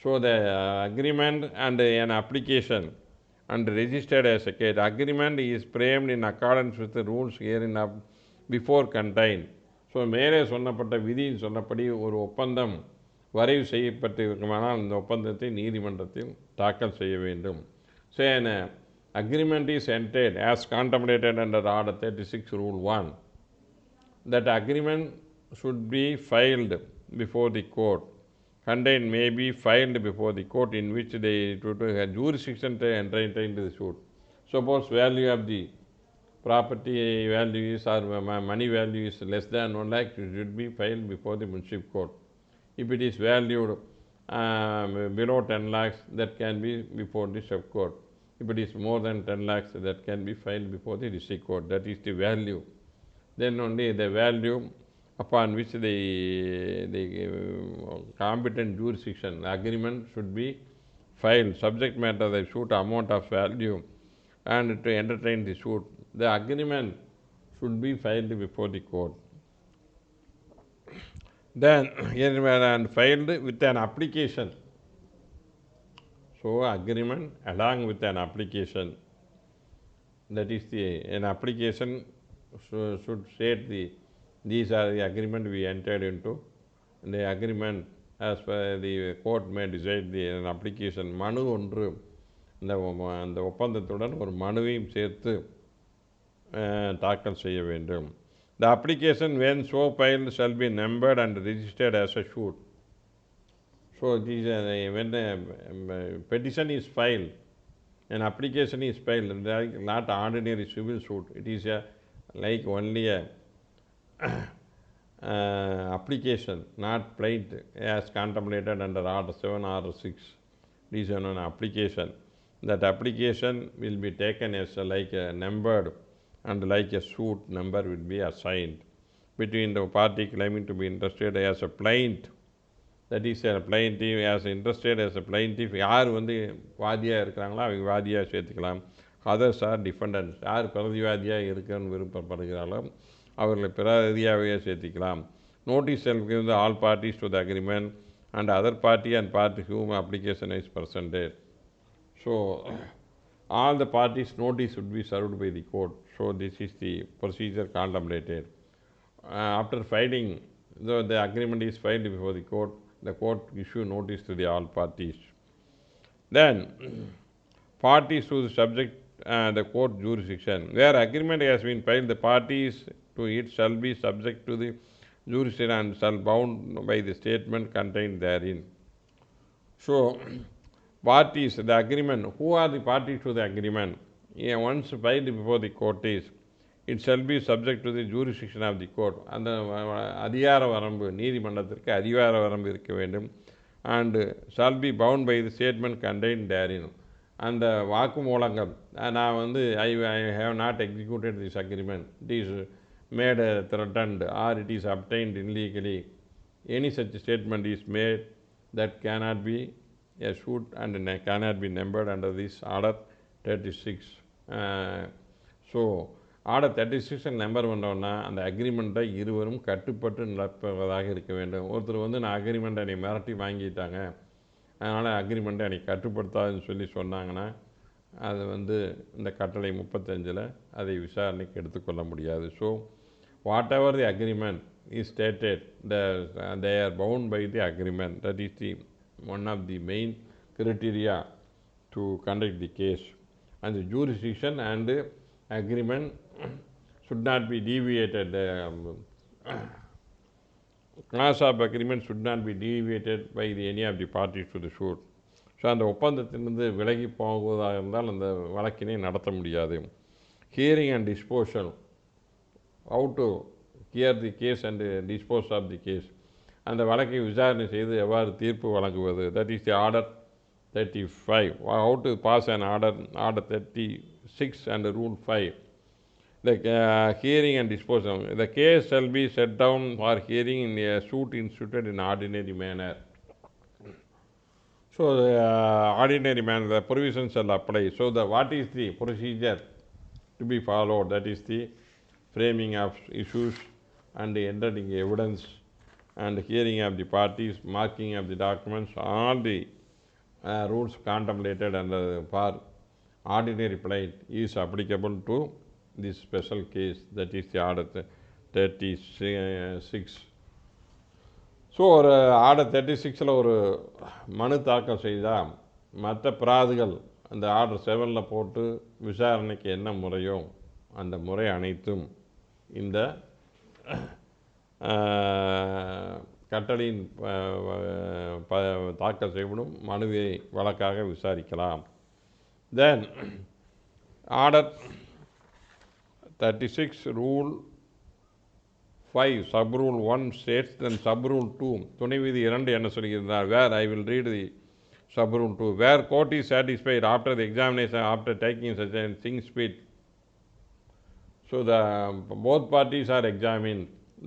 So the agreement and an application and registered as a case. Agreement is framed in accordance with the rules herein before contained. So மேலே சொன்னப்பட்ட விதியில் சொன்னபடி ஒரு ஒப்பந்தம் வரைவு செய்யப்பட்டிருக்குமானால் இந்த ஒப்பந்தத்தை நீதிமன்றத்தில் தாக்கல் செய்ய வேண்டும். So an agreement is entered as contemplated under order 36 rule 1. That agreement should be filed before the court. Contained may be filed before the court in which they have jurisdiction to enter into the suit. Suppose value of the property value is or money value is less than 1 lakh, it should be filed before the municipal court. If it is valued below 10 lakhs, that can be before the sub court. If it is more than 10 lakhs, that can be filed before the district court. That is the value. Then only the value upon which the competent jurisdiction agreement should be filed. Subject matter of the suit, amount of value, and to entertain the suit. The agreement should be filed before the court. Then and filed with an application. So agreement along with an application, that is an application should state these are the agreement we entered into. The agreement as per the court may decide an application. மனு ஒன்று அந்த ஒப்பந்தத்துடன் ஒரு மனுவையும் சேர்த்து தாக்கல் செய்ய வேண்டும். The application when so filed shall be numbered and registered as a suit. So when a petition is filed, an application is filed, not ordinary civil suit. It is like only a application, not plaint as contemplated under Order 7 or 6. It is an application. That application will be taken as like a numbered, and like a suit number will be assigned between the party claiming to be interested as a plaint. That is a plaintiff as interested as a plaintiff. யார் வந்து வாதியாக இருக்கிறாங்களோ அவங்க வாதியாக சேர்த்துக்கலாம். Others are டிஃபெண்டன்ஸ், யார் பிரதிவாதியாக இருக்குன்னு விருப்பப்படுகிறாங்களோ அவர்களை பிரதியாகவே சேர்த்திக்கலாம். Notice shall give the all parties to the agreement and other party and party whom application is presented. So all the parties' notice would be served by the court. So this is the procedure contemplated. After filing, though the agreement is filed before the court issue notice to the all parties. Then parties to the subject the court jurisdiction. Where agreement has been filed, the parties to it shall be subject to the jurisdiction and shall bound by the statement contained therein. So parties, the agreement, who are the parties to the agreement? Once filed before the court is, it shall be subject to the jurisdiction of the court. அந்த அதிகார வரம்பு, நீதிமன்றத்திற்கு அதிகார வரம்பு இருக்க வேண்டும். And shall be bound by the statement contained therein. அந்த வாக்குமூலங்கள், நான் வந்து I have not executed this agreement, it is made threatened or it is obtained illegally, any such statement is made that cannot be a suit and cannot be numbered under this Order 36. So Order 36 number பண்ணோன்னா அந்த அக்ரிமெண்ட்டை இருவரும் கட்டுப்பட்டு நடப்பதாக இருக்க வேண்டும். ஒருத்தர் வந்து நான் அக்ரிமெண்ட்டை என்னை மிரட்டி வாங்கிட்டாங்க, அதனால் அக்ரிமெண்ட்டை என்னை கட்டுப்படுத்தாதுன்னு சொல்லி சொன்னாங்கன்னா அது வந்து இந்த கட்டளை 35 அதை விசாரணைக்கு எடுத்துக்கொள்ள முடியாது. So what ever the agreement is stated, they are bound by the agreement. That is the one of the main criteria to conduct the case. And the jurisdiction and the agreement should not be deviated. The clause of agreement should not be deviated by any of the parties to the suit. So அந்த ஒப்பந்தத்திலிருந்து விலகி போவதாக இருந்தால் அந்த வழக்கினை நடத்த முடியாது. Hearing and disposal, how to hear the case and dispose of the case, அந்த வழக்கை விசாரணை செய்து எவ்வாறு தீர்ப்பு வழங்குவது. That is the Order 35. How to pass an order, Order 36 and Rule 5. The hearing and disposal. The case shall be set down for hearing in a suit instituted in ordinary manner. So the ordinary manner, the provisions shall apply. So what is the procedure to be followed? That is the framing of issues and entering evidence and hearing of the parties, marking of the documents, all the rules contemplated under for ordinary plaint is applicable to this special case. That is the Order 36. So ஒரு order 36 ஒரு மனு தாக்கல் செய்தால் மற்ற பிராதுகள் அந்த Order 7 போட்டு விசாரணைக்கு என்ன முறையோ அந்த முறை அனைத்தும் இந்த கட்டளையின் தாக்கல் செய்யப்படும் மனுவை வழக்காக விசாரிக்கலாம். தென் Order 36 Rule 5 Sub-Rule 1 states, then Sub-Rule 2 துணை விதி 2 என்ன சொல்கிறார்? Where I will read the Sub-Rule 2. Where court is satisfied after the examination, after taking such a thing speed. So both parties are examined.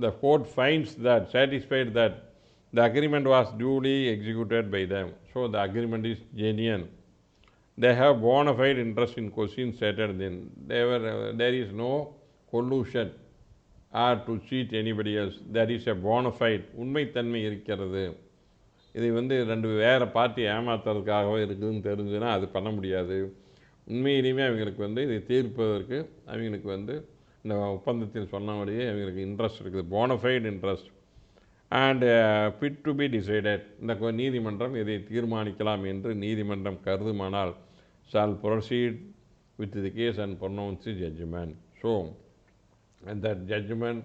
The court finds that, satisfied that the agreement was duly executed by them. So the agreement is genuine. They have bona fide interest in questions stated then. There is no collusion or to cheat anybody else. There is a bona fide, உண்மைத்தன்மை இருக்கிறது. இதை வந்து ரெண்டு வேறு party ஏமாத்துறதுக்காகவே இருக்குதுன்னு தெரிஞ்சுன்னா அது பண்ண முடியாது. உண்மையிலேயுமே அவங்களுக்கு வந்து இதை தீர்ப்பதற்கு அவங்களுக்கு வந்து இந்த ஒப்பந்தத்தில் சொன்னபடியே அவங்களுக்கு இன்ட்ரெஸ்ட் இருக்குது, bona fide interest. and fit to be decided. இந்த நீதிமன்றம் இதை தீர்மானிக்கலாம் என்று நீதிமன்றம் கருதுமானால் shall proceed with the case and pronounce the judgment. So, and that judgment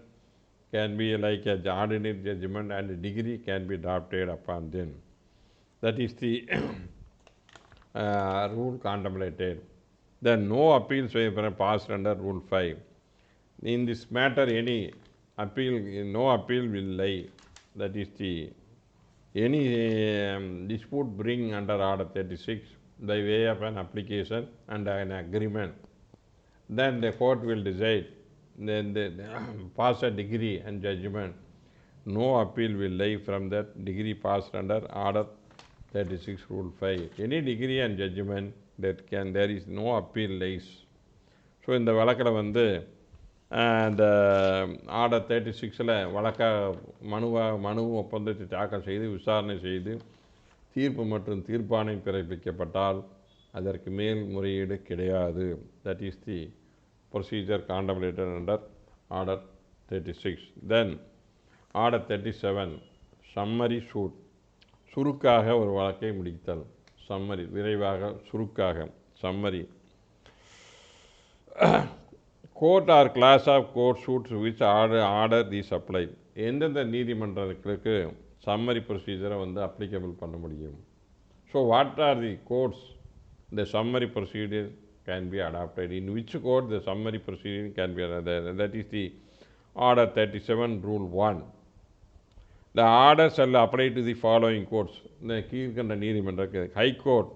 can be like an ordinary judgment and a degree can be drafted upon them. That is the rule contemplated. Then no appeals were passed under Rule 5. In this matter, no appeal will lie. That is any dispute bring under Order 36 by way of an application and an agreement. Then the court will decide. Then they pass a decree and judgment. No appeal will lie from that decree passed under Order 36 Rule 5. Any decree and judgment there is no appeal lies. So இந்த வழக்கில் வந்து அந்த order 36 மனு ஒப்பந்தத்தை தாக்கல் செய்து விசாரணை செய்து தீர்ப்பு மற்றும் தீர்ப்பாணை பிறப்பிக்கப்பட்டால் அதற்கு மேல் முறையீடு கிடையாது. That is the procedure contemplated under order 36. Then order 37 summary suit, சுருக்காக ஒரு வழக்கை முடித்தல். சம்மரி, விரைவாக, சுருக்காக, summary. Court are class of court suits which order these apply. எந்தெந்த நீதிமன்றங்களுக்கு சம்மரி ப்ரொசீஜரை வந்து அப்ளிகபிள் பண்ண முடியும்? So what are the courts the summary procedure can be adopted? In which court the summary procedure can be adopted? That is the order 37 Rule 1. The order shall apply to the following courts. இந்த கீழ்கண்ட நீதிமன்றத்துக்கு, high court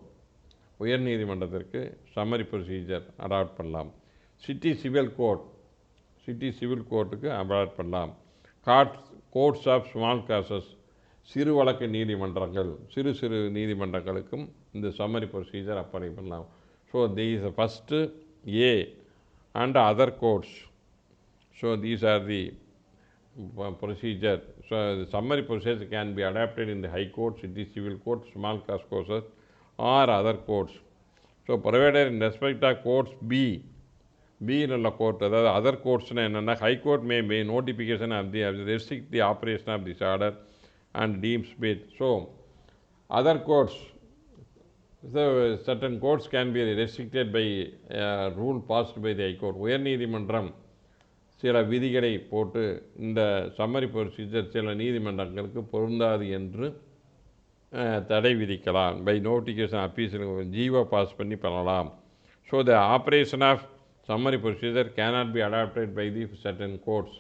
உயர் நீதிமன்றத்திற்கு summary procedure adopt பண்ணலாம். City civil கோர்ட்டுக்கு adopt பண்ணலாம். Courts of small causes, சிறு வழக்கு நீதிமன்றங்கள், சிறு நீதிமன்றங்களுக்கும் இந்த சம்மரி ப்ரொசீஜர் அப்ளை பண்ணலாம். So these first A and other courts. So these are the procedure. So the summary procedure can be adapted in the High Court, City Civil Court, Small Cause Courts or other courts. So provided in respect of courts B உள்ள court, அதாவது other கோர்ட்ஸ்னால் என்னென்னா, high court may notification of the restrict the operation of this order and deems fit. So other courts, certain courts can be restricted by rule passed by the High Court. உயர் நீதிமன்றம் சில விதிகளை போட்டு இந்த summary procedure சில நீதிமன்றங்களுக்கு பொருந்தாது என்று தடை விதிக்கலாம். பை நோட்டிஃபிகேஷன் அப்பீஸில் ஜீவோ பாஸ் பண்ணி பண்ணலாம். So the operation of summary procedure cannot be adopted by the certain courts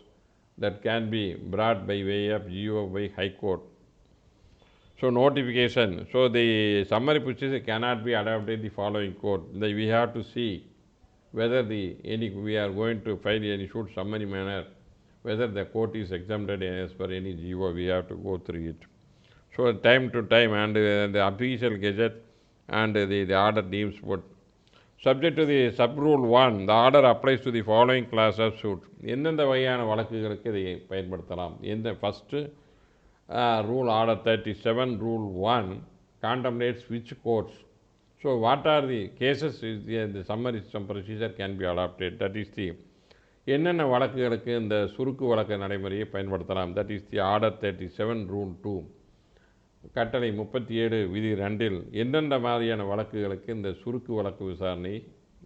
that can be brought by way of G O by high court. So notification, so the summary procedure cannot be adopted the following court. We have to see whether we are going to file any suit summary manner, whether the court is exempted as per any GO, we have to go through it. So time to time, and the official gazette and the order deems what. Subject to the sub-rule 1, the order applies to the following class of suit. எந்தெந்த வகையான வழக்குகளுக்கு இதை பயன்படுத்தலாம்? First rule order 37 Rule 1 contemplates which courts. So what are the cases the summary procedure can be adopted? That is the என்னென்ன வழக்குகளுக்கு இந்த சுருக்கு வழக்கு நடைமுறையை பயன்படுத்தலாம்? That is the Order 37 Rule 2. கட்டளை 37 விதி 2 எந்தெந்த மாதிரியான வழக்குகளுக்கு இந்த சுருக்கு வழக்கு விசாரணை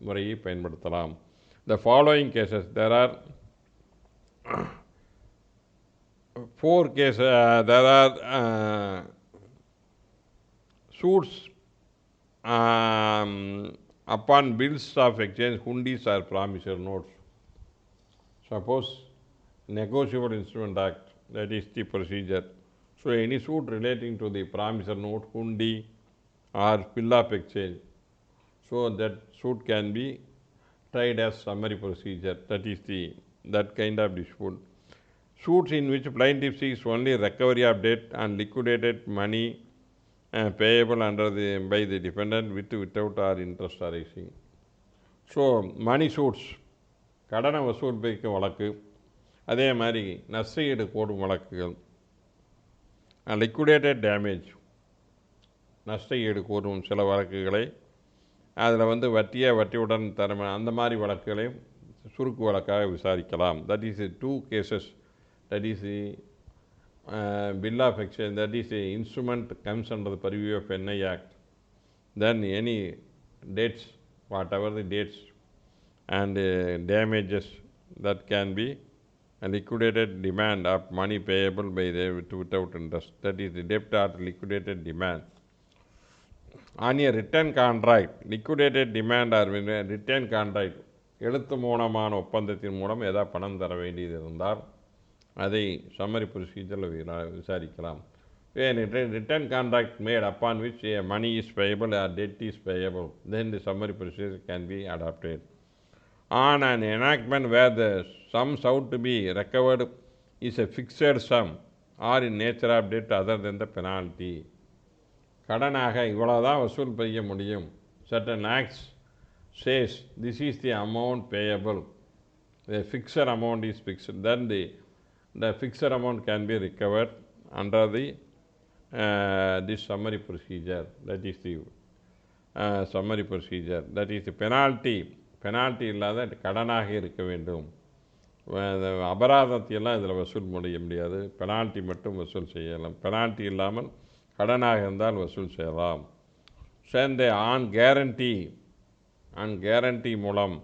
முறையை பயன்படுத்தலாம்? The following cases, there are 4 cases. There are suits upon bills of exchange, hundis or promissory notes. Suppose Negotiable Instrument Act, that is the procedure. So any suit relating to the promissory note, hundi or bill of exchange, so that suit can be tried as summary procedure. That is that kind of dispute. Suits in which plaintiff seeks only recovery of debt and liquidated money payable by the defendant without or interest arising. So money suits, கடனை வசூலிக்க வழக்கு, அதே மாதிரி நஷ்டஈடு கோரும் வழக்குகள், liquidated damage, நஷ்டஈடு கோரும் சில வழக்குகளை, அதில் வட்டியுடன் தரமே அந்த மாதிரி வழக்குகளையும் சுருக்கு வழக்காக விசாரிக்கலாம். That is 2 cases. That is bill of exchange, that is a instrument comes under the purview of NI Act, then any debts, whatever the debts and damages that can be a liquidated demand of money payable by the without interest, that is the debt or liquidated demand. On a written contract, liquidated demand or written contract, எழுத்து மூலமான ஒப்பந்தத்தின் மூலம் ஏதாவது பணம் தர வேண்டியது இருந்தால் அதை summary ப்ரொசீஜரில் விசாரிக்கலாம். When a written contract made upon which money is payable or debt is payable, then the summary procedure can be adopted. On an enactment where the sum sought to be recovered is a fixed sum or in nature of debt other than the penalty. கடனாக இவ்வளோதான் வசூல் செய்ய முடியும். Certain acts says this is the amount payable. The fixed amount is fixed. Then the fixed amount can be recovered under this summary procedure. That is the summary procedure. That is the penalty. Penalty இல்லாத கடனாக இருக்க வேண்டும். அபராதத்தையெல்லாம் இதில் வசூல் செய்ய முடியாது. Penalty மட்டும் வசூல் செய்யலாம். பெனால்ட்டி இல்லாமல் கடனாக இருந்தால் வசூல் செய்யலாம். சேர்ந்த ஆன் கேரண்டி மூலம்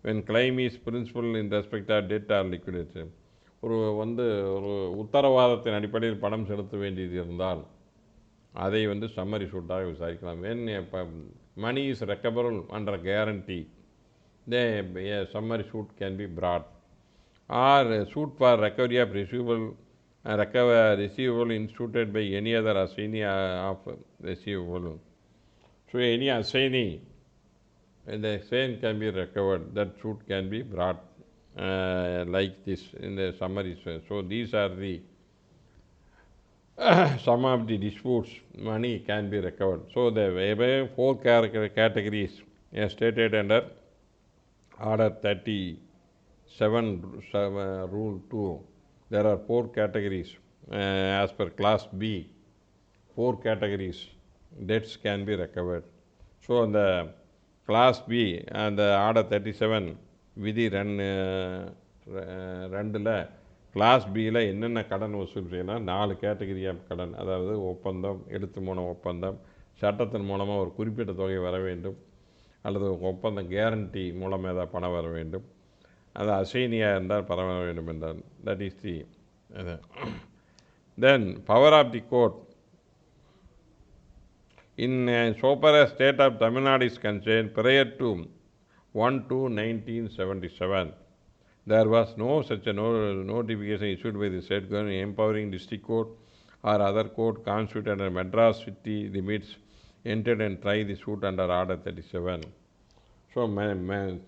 when claim is principal in respect of debt or liquidation, ஒரு உத்தரவாதத்தின் அடிப்படையில் பணம் செலுத்த வேண்டியது இருந்தால் அதை summary சூட்டாக விசாரிக்கலாம். when money is recoverable under guarantee, then a summary suit can be brought, or a suit for recovery of receivable instituted by any other assignee of receivable. So any assignee, the same can be recovered. That suit can be brought like this in the summary. So these are the some of the disputes money can be recovered. So the above 4 categories as stated under Order 37 Rule 2. There are 4 categories as per Class B. 4 categories debts can be recovered. So in the Class B and the Order 37 விதி 2ல் Class Bயில் என்னென்ன கடன் வசூல் செய்யலாம், 4 category of கடன், அதாவது ஒப்பந்தம், எழுத்து மூலம் ஒப்பந்தம், சட்டத்தின் மூலமாக ஒரு குறிப்பிட்ட தொகை வர வேண்டும், அல்லது ஒப்பந்தம் கேரண்டி மூலம் ஏதாவது பணம் வர வேண்டும், அது அசைனியாக இருந்தால் பணம் வர வேண்டும் என்றால், that is the then power of the court. In so far as state of Tamil Nadu is concerned, prior to 1/2/1977, there was no such a notification issued by the state government empowering district court or other court constituted under Madras city limits entered and try the suit under Order 37. So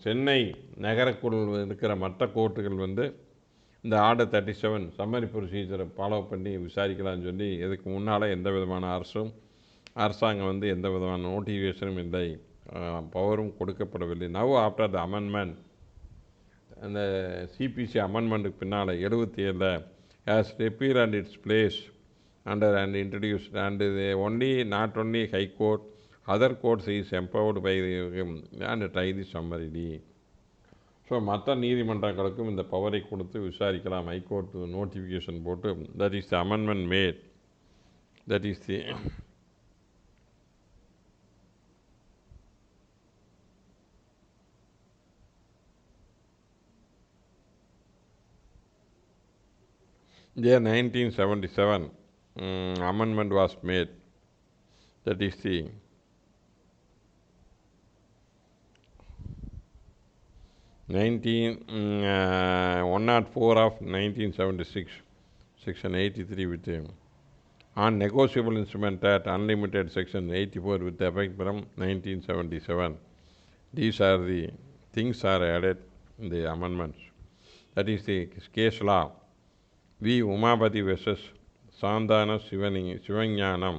Chennai நகரக்குள் இருக்கிற மற்ற கோர்ட்டுகள் இந்த Order 37 summary ப்ரொசீஜரை follow பண்ணி விசாரிக்கலாம்னு சொல்லி இதுக்கு முன்னால் எந்த விதமான அரசாங்கம் எந்த விதமான நோட்டிஃபிகேஷனும் இல்லை, பவரும் கொடுக்கப்படவில்லை. நவ் ஆஃப்டர் த அமெண்ட்மெண்ட், அந்த சிபிசி அமெண்ட்மெண்ட்டுக்கு பின்னால் 77 has repeal and its place under and introduced, and not only High Court, other courts is empowered by and try the summary. So மற்ற நீதிமன்றங்களுக்கும் இந்த பவரை கொடுத்து விசாரிக்கலாம். ஹைகோர்ட் நோட்டிஃபிகேஷன் போட்டு, that is the amendment made, that is the year 1977 amendment was made. That is the 104 of 1976, section 83 with on negotiable instrument at unlimited, section 84 with effect from 1977. These are the things are added in the amendments. That is the case law. V. Umapati versus Sandana Sivanyanam,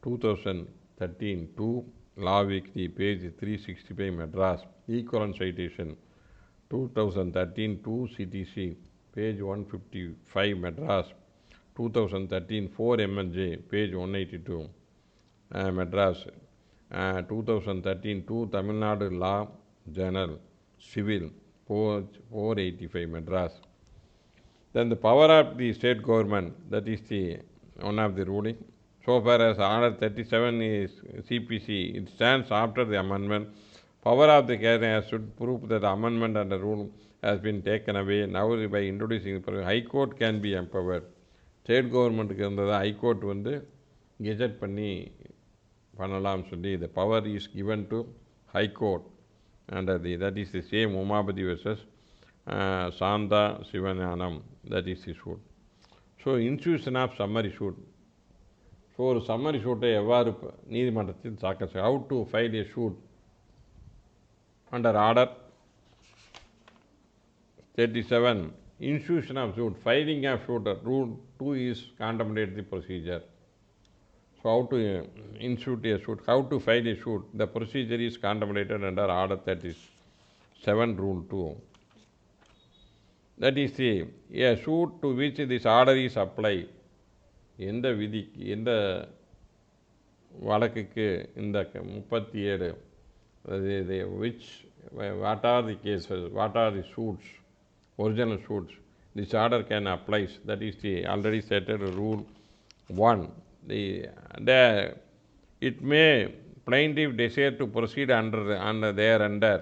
2013, 2 Law Weekly, page 365, Madras. Equivalent citation 2013, 2 CTC, page 155, Madras. 2013, 4 MLJ, page 182, Madras. 2013, 2 Tamil Nadu Law Journal, Civil, page 485, Madras. Then the power of the state government, that is the one of the ruling. So far as Order 37 is CPC, it stands after the amendment. Power of the cabinet should prove that the amendment and the rule has been taken away. Now by introducing the High Court can be empowered. State government இருந்தது High Court வந்து gazette பண்ணி பண்ணலாம் சொல்லி the power is given to High Court under that is the same Umabati versus Santa Sivananam, that is the suit. So institution of summary suit. So ஒரு summary suit எவ்வாறு நீதிமன்றத்தில் தாக்கல் செய்ய, how to file a suit under Order 37, institution of suit, filing of suit, Rule 2 is contemplate the procedure. So how to institute a suit, how to file a suit, the procedure is contemplated under Order 37, Rule 2. That is a suit to which this order is applied. எந்த விதிக்கு, எந்த வழக்குக்கு இந்த 37, which, what are the cases, what are the suits, original suits, this order can apply. That is the already stated Rule 1. It may plaintiff desire to proceed under thereunder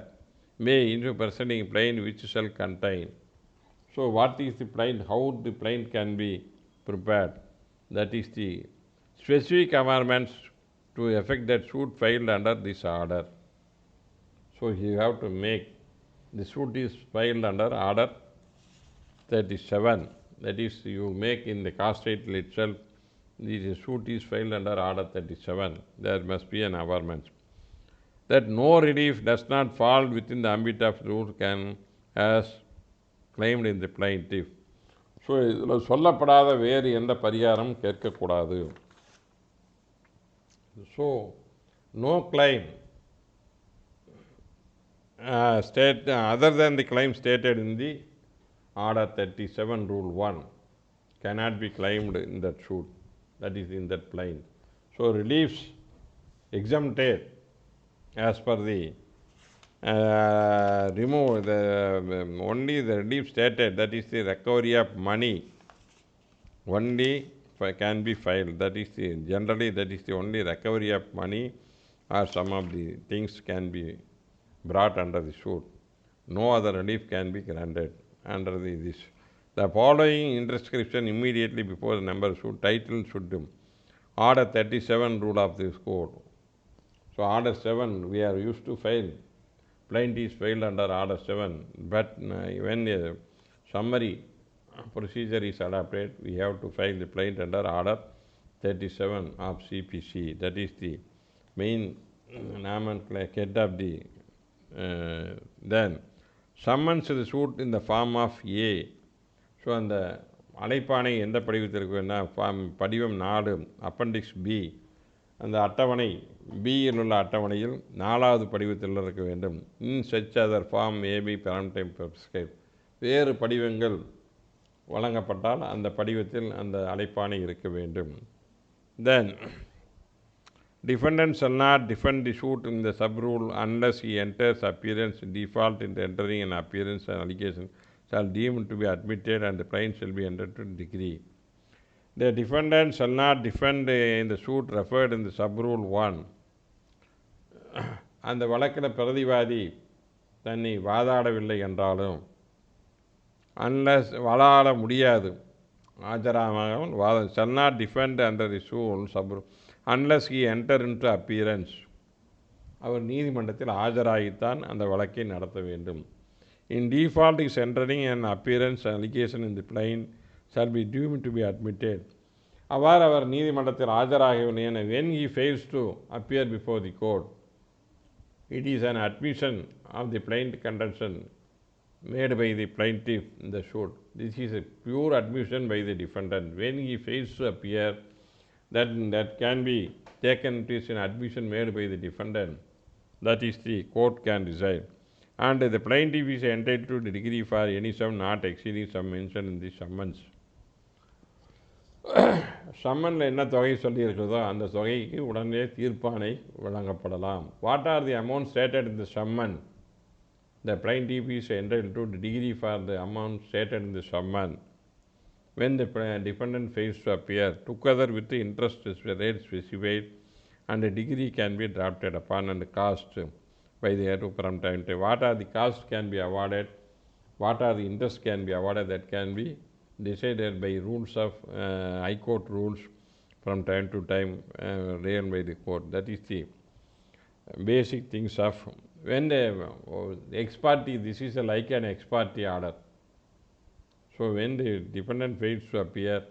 may into presenting plaint which shall contain. So what is the plaint, how the plaint can be prepared? That is the specific amendments to effect that suit filed under this order. So you have to make the suit is filed under Order 37. That is, you make in the cause title itself, the suit is filed under Order 37. There must be an amendment. That no relief does not fall within the ambit of rule can as claimed in the plaintiff. So இதில் சொல்லப்படாத வேறு எந்த பரிகாரம் கேட்கக்கூடாது. So no claim other than the claim stated in the Order 37 Rule 1 cannot be claimed in that suit, that is in that plaint. So reliefs exempted as per the remove the only the relief stated, that is the recovery of money only can be filed. That is the generally that is the only recovery of money or some of the things can be brought under the suit. No other relief can be granted under this. The following inscription immediately before the number suit title should Order 37 Rule of this court. So Order 7 we are used to file. Plaint is filed under Order 7, but when a summary procedure is adopted, we have to file the plaint under Order 37 of CPC. That is the main nomenclature of the then summons the suit in the form of A. So அந்த அழைப்பானை எந்த படிவத்தில் இருக்குன்னா படிவம் 4 appendix B, அந்த அட்டவணை பியில் உள்ள அட்டவணையில் 4வது படிவத்தில் இருக்க வேண்டும். In such other form maybe from time prescribe, வேறு படிவங்கள் வழங்கப்பட்டால் அந்த படிவத்தில் அந்த அழைப்பானை இருக்க வேண்டும். Then defendant shall not defend the suit in the sub-rule unless he enters appearance. Default in entering an appearance and allegation shall deemed to be admitted and the plaint shall be entered to degree. The defendant shall not defend in the suit referred in the sub-rule 1. அந்த வழக்கில் பிரதிவாதி தன்னை வாதாடவில்லை என்றாலும், unless வாதாட முடியாது ஆஜராகாமல் வாதம் shall not defend under the suit sub-rule unless he enter into appearance. அவர் நீதிமன்றத்தில் ஆஜராகித்தான் அந்த வழக்கை நடத்த வேண்டும். In default is entering an appearance allegation in the plaint shall be deemed to be admitted. அவ்வாறு அவர் நீதிமன்றத்தில் ஆஜராகவில்லை என when he fails to appear before the court, it is an admission of the plaint contention made by the plaintiff in the suit. This is a pure admission by the defendant. When he fails to appear, that can be taken as an admission made by the defendant. That is the court can decide. And the plaintiff is entitled to the degree for any sum not exceeding sum mentioned in the summons. சம்மனில் என்ன தொகை சொல்லியிருக்கிறதோ அந்த தொகைக்கு உடனே தீர்ப்பானை வழங்கப்படலாம். What are the amount stated in the summon? The plaintiff is entitled to the degree for the amount stated in the summon. when the defendant fails to appear, together with the interest rate specified, and a degree can be drafted upon and cost by the heir from time to time. What are the costs can be awarded, what are the interest can be awarded, that can be decided by rules of High Court rules from time to time written by the court. That is the basic things of when the ex parte, this is like an ex parte order. So when the defendant fails to appear,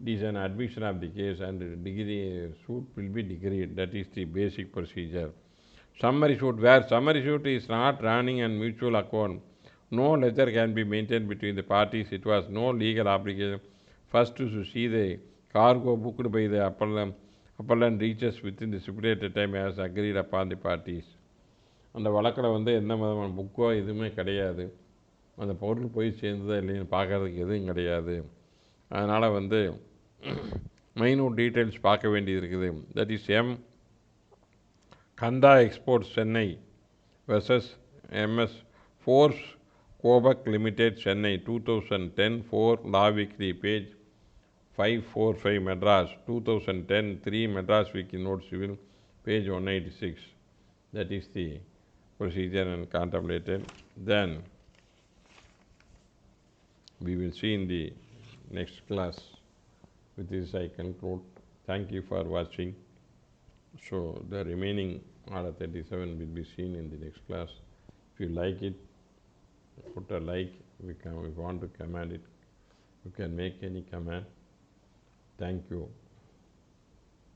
it is an admission of the case and degree suit will be decreed. That is the basic procedure. Summary suit, where summary suit is not running and mutual account, no ledger can be maintained between the parties. It was no legal obligation first to see the cargo booked by the appellant reaches within the stipulated time as agreed upon the parties. அந்த வழக்கில் வந்து எந்த விதமான புக்கோ எதுவுமே கிடையாது. அந்த பொருள் போய் சேர்ந்ததா இல்லைன்னு பார்க்கறதுக்கு எதுவும் கிடையாது. அதனால் வந்து மைனூட் டீட்டெயில்ஸ் பார்க்க வேண்டியது இருக்குது. That is M Kandha exports Chennai versus MS force Gopak limited Chennai 2010 4 law weekly page 545 Madras 2010 3 Madras weekly note civil page 186. That is the procedure and contemplated. Then we will see in the next class. With this I conclude. Thank you for watching. So the remaining order 37 will be seen in the next class. If you like it, put a like. If you want to comment it, you can make any comment. Thank you.